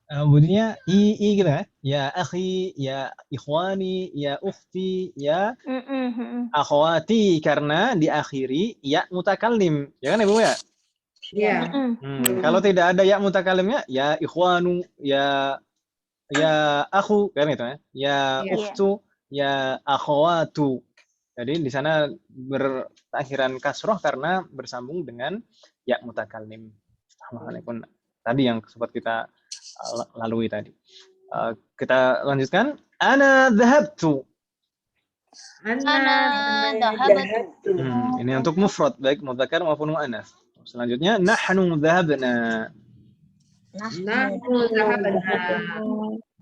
bunyinya i gitu ya. Ya akhi, ya ikhwani, ya ukhti, ya akhwati, karena diakhiri ya mutakallim. Ya kan Ibu ya? Iya. Kalau tidak ada ya mutakallimnya, ya ikhwanu, ya akhu, kan itu ya. Ya ukhtu, ya akhwatu. Jadi di sana berakhiran kasroh karena bersambung dengan ya mutakallim. Assalamualaikum. Tadi yang sempat kita lalui tadi. Kita lanjutkan. Ana dhahabtu. Ana dhahabtu. Ini untuk mufrad baik mudzakkar maupun muannas. Selanjutnya nahnu dhahabna.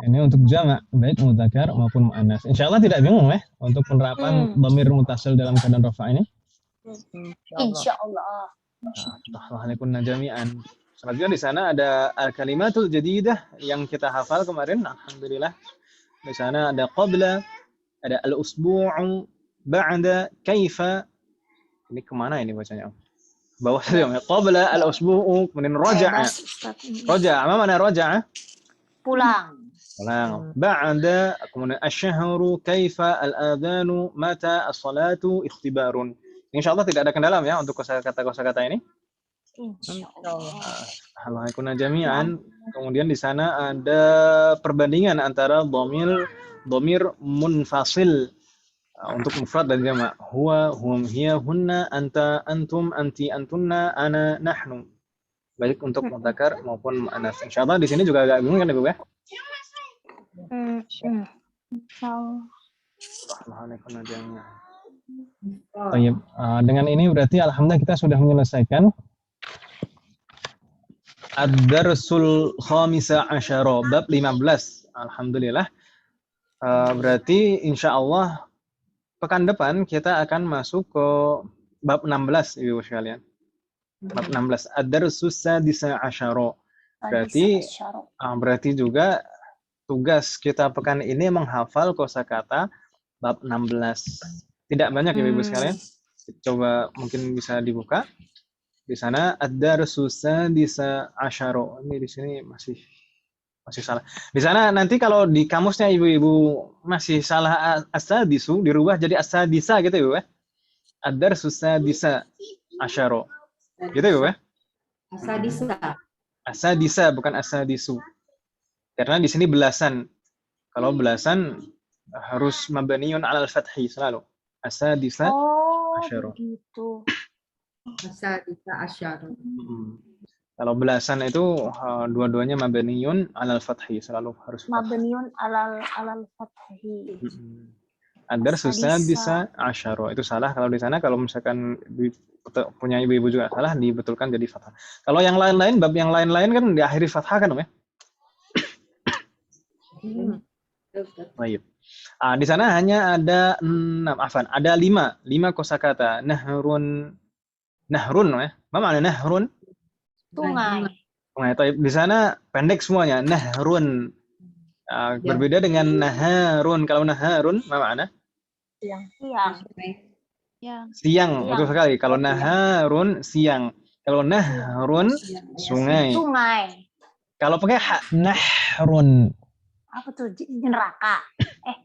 Ini untuk jamak baik mudzakkar maupun muannas. Insyaallah tidak bingung ya untuk penerapan dhamir muttasil dalam keadaan rafa ini. Insyaallah. Assalamualaikum jami'an. Selanjutnya di sana ada al-kalimatul jadidah yang kita hafal kemarin. Alhamdulillah. Di sana ada qabla, ada al-usbu'u, ba'da, kaifa. Ini kemana ini bacanya? Bawah saja. Qabla al-usbu'u, kemudian raja'a. Raja'a, apa mana raja'a? Pulang. Ba'da, kemudian asy-syahru, kaifa, al-adhanu, mata, as-salatu, ikhtibarun. Insyaallah tidak ada kendala ya untuk kosakata ini. Alhamdulillah jami'an. Kemudian di sana ada perbandingan antara dhamir dhamir munfasil untuk mufrad dan jamak. Huwa, hum, hiya, hunna, anta, antum, anti, antunna, ana, nahnu. Baik untuk mudzakkar maupun muannas. Insyaallah di sini juga agak bingung kan Ibu ya? Baik, dengan ini berarti alhamdulillah kita sudah menyelesaikan Ad-Darsul Khamisa Asyara, bab 15. Alhamdulillah. Berarti insya Allah pekan depan kita akan masuk ke bab 16, Ibu sekalian. Bab 16, Ad-Darsus Sadisa Asyara. Berarti juga tugas kita pekan ini menghafal kosakata bab 16. Tidak banyak ya Ibu sekalian. Coba mungkin bisa dibuka. Di sana Ad-Darsus Sadisa Asyara. Ini di sini masih salah. Di sana nanti kalau di kamusnya ibu-ibu masih salah as-sadisu, dirubah jadi as-sadisa gitu Ibu ya. Ad-Darsus Sadisa Asyara. Gitu Ibu ya. Asadisa. Asadisa bukan as-sadisu. Karena di sini belasan. Kalau belasan harus mabniun 'alal fathi selalu. Asadisa Asyara. Gitu. Asadisa Asyara. Kalau belasan itu dua-duanya mabniun 'alal fathi, selalu harus mabniun 'alal fathi. Ad-Darsus Sadisa Asyara. Itu salah kalau di sana. Kalau misalkan punya ibu-ibu juga salah, dibetulkan jadi fathah. Kalau yang lain-lain, bab yang lain-lain kan diakhiri fathah kan, Om ya? Baik. Di sana hanya ada 5 kosakata. Nahrun ya. Apa makna nahrun? Sungai. Di sana pendek semuanya. Nahrun. Berbeda dengan naharun. Kalau naharun, apa makna? Siang. Betul sekali. Kalau naharun, siang. Kalau nahrun, sungai. Kalau pakai ha, nahrun. Apa tuh? Neraka.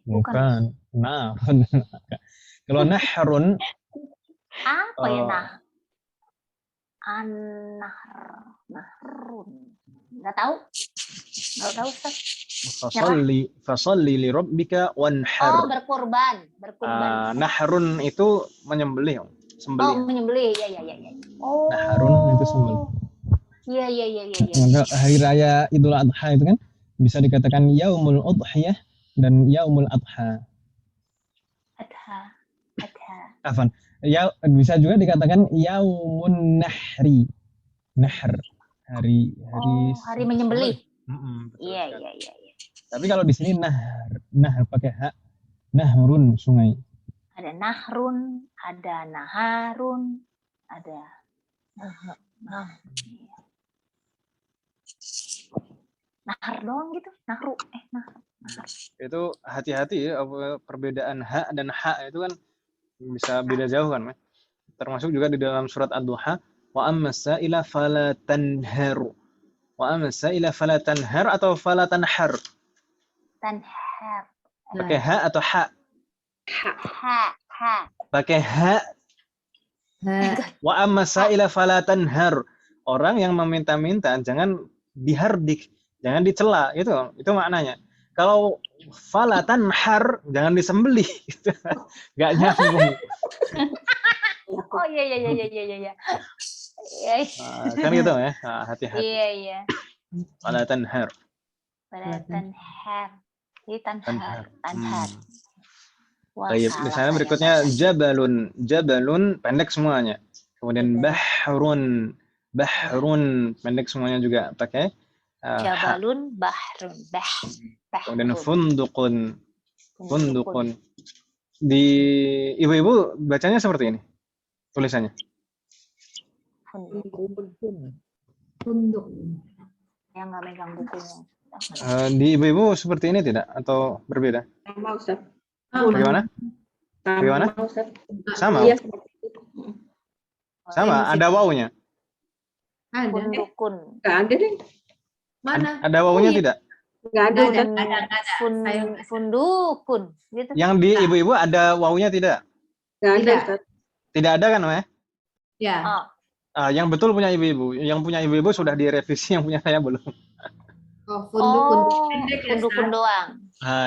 Bukan. Nahrun. Kalau nahrun. Apa ya nahrun. Nggak tahu Ustaz. Fasalli li rabbika wanhar. Berkurban. Nahrun itu menyembelih. Sembelih. Menyembelih. Ya. Nahrun itu sembelih. Iya. Maka hari raya Idul Adha itu kan bisa dikatakan Yaumul Udhiyah dan Yaumul Adha. Afan. Ya, bisa juga dikatakan Yaumun Nahri. Nahr. Hari menyembelih. Iya. Tapi kalau di sini nahr pakai ha. Nahrun, sungai. Ada nahrun, ada naharun, ada nahar doang gitu. Nahru. Nahar. Itu hati-hati ya, perbedaan ha dan ha itu kan bisa beda jauh kan, termasuk juga di dalam surat Ad-Duha, wa ammas-sa'ila fala tanhar. Wa ammas-sa'ila fala tanhar atau fala tanhar? Tanhar. Pakai ha atau ha? Ha. Pakai ha. Wa ammas-sa'ila fala tanhar. Orang yang meminta-minta jangan dihardik, jangan dicela, itu maknanya. Kalau fala tanhar, jangan disembelih. Gak nyambung. Oh iya. Kan gitu ya, hati-hati. Iya. Fala tanhar. Ini tanhar. Baik, di sana berikutnya jabalun pendek semuanya. Kemudian bahrun pendek semuanya juga pakai jabalun, bahrun. Kemudian fundukun. Di ibu-ibu bacanya seperti ini tulisannya. Funduk. Yang nggak megang bukunya. Di ibu-ibu seperti ini tidak atau berbeda? Sama Ustaz. Bagaimana? Sama. Sama. Ada wawunya. Ada. Fundukun. Nggak ada deh. Mana? Ada wawunya tidak? Nggak ada. Fundukun. Gitu. Yang di ibu-ibu ada wawunya tidak? Nggak ada, Ustaz. Tidak ada kan, Maya? Ya. Yang betul punya ibu-ibu. Yang punya ibu-ibu sudah direvisi, yang punya saya belum. Fundukun. Fundukun doang.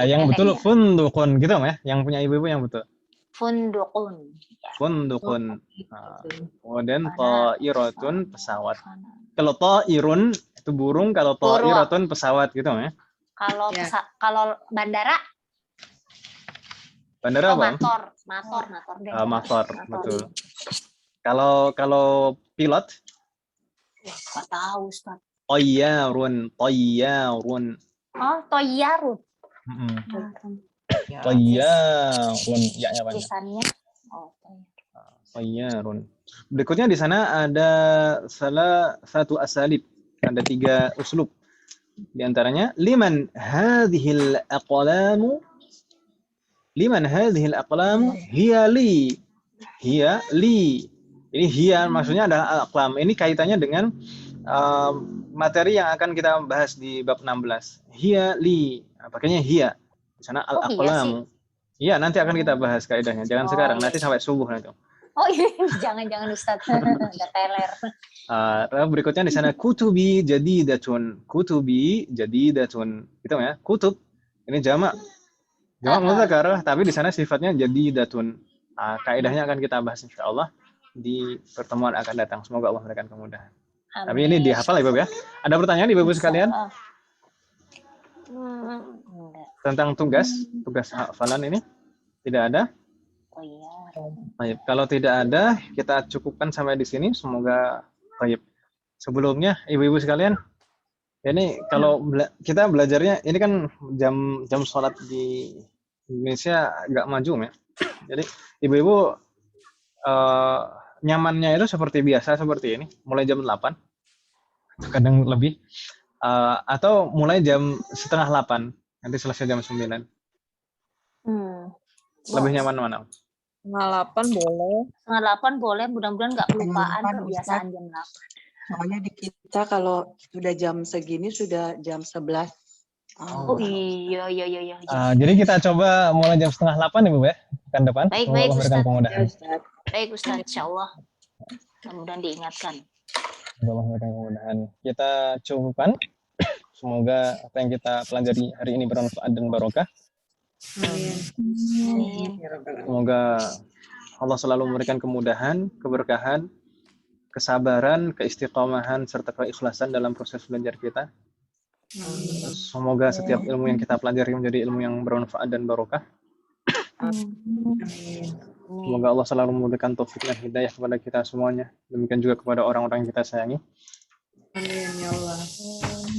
Yang betul fundukun gitu ya. Yang punya ibu-ibu yang betul. Fundukun. Fundukun. Kemudian ta'iratun pesawat. Kalau ta'irun itu burung, kalau ta'iratun pesawat gitu ya. Kalau bandara? Bandara apa? Motor, betul. Kalau pilot? Nggak tahu, Ustaz. Tayyarun. Oh, toyarun. Tayyarun. Ya banyak. Tulisannya. Tayyarun. Berikutnya di sana ada salah satu asalib. Ada 3 uslub. Di antaranya liman hadhil aqlamu hiya li. Ini hiya maksudnya adalah aqlam. Ini kaitannya dengan materi yang akan kita bahas di bab 16. Hiya li. Pakainya hiya. Di sana al-aqlamu. Iya, nanti akan kita bahas kaidahnya. Jangan sekarang, nanti sampai subuh nanti. Oh iya, jangan Ustaz. Enggak teler. Berikutnya di sana kutubi jadidatun. Gitu ya. Kutub ini jamak mudzakkar, tapi di sana sifatnya jadidatun. Kaidahnya akan kita bahas insyaallah di pertemuan akan datang. Semoga Allah memberikan kemudahan. Amin. Tapi ini dihafal Ibu ya. Ada pertanyaan Ibu sekalian? Tentang tugas hafalan ini? Tidak ada? Baik, kalau tidak ada, kita cukupkan sampai di sini. Semoga baik. Sebelumnya, ibu-ibu sekalian, ini kalau kita belajarnya, ini kan jam sholat di Indonesia agak maju ya. Jadi ibu-ibu nyamannya itu seperti biasa seperti ini, mulai jam 8, kadang lebih, atau mulai jam setengah 8, nanti selesai jam 9. Lebih nyaman mana? Setengah 8 boleh. Setengah 8 boleh, mudah-mudahan nggak kelupaan kebiasaan jam 8. Soalnya di kita kalau sudah jam segini sudah jam 11. Oh iya. Jadi kita coba mulai jam setengah 8 Ibu ya, pekan depan. Baik Ustaz. Baik Ustaz, insyaallah. Mudah-mudahan diingatkan. Semoga memberikan kemudahan. Kita cukupkan. Semoga apa yang kita pelajari hari ini bermanfaat dan barokah. Amin. Semoga Allah selalu memberikan kemudahan, keberkahan, kesabaran, keistiqomahan, serta keikhlasan dalam proses belajar kita. Semoga setiap ilmu yang kita pelajari menjadi ilmu yang bermanfaat dan barokah. Semoga Allah selalu memberikan taufik dan hidayah kepada kita semuanya. Demikian juga kepada orang-orang yang kita sayangi. Amin ya Allah.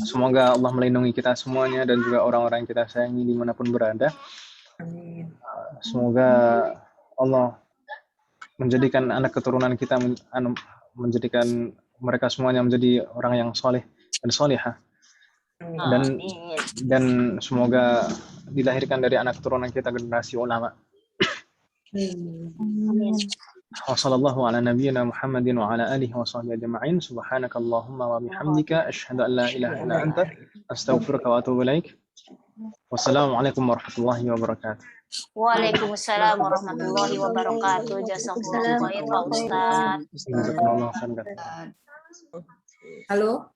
Semoga Allah melindungi kita semuanya dan juga orang-orang yang kita sayangi dimanapun berada. Amin. Semoga Allah menjadikan anak keturunan kita, menjadikan mereka semuanya menjadi orang yang soleh dan solihah. Dan semoga dilahirkan dari anak keturunan kita generasi ulama. Amin. Wassallallahu ala nabiyyina Muhammadin wa ala alihi wa sahbihi ajma'in. Subhanakallahumma wa bihamdika asyhadu an la ilaha illa anta astaghfiruka wa atubu ilaik. Wassalamualaikum warahmatullahi wabarakatuh. Waalaikumsalam warahmatullahi wabarakatuh. Jazakumullah khair Pak Ustaz. Jazakumullah khairan. Halo.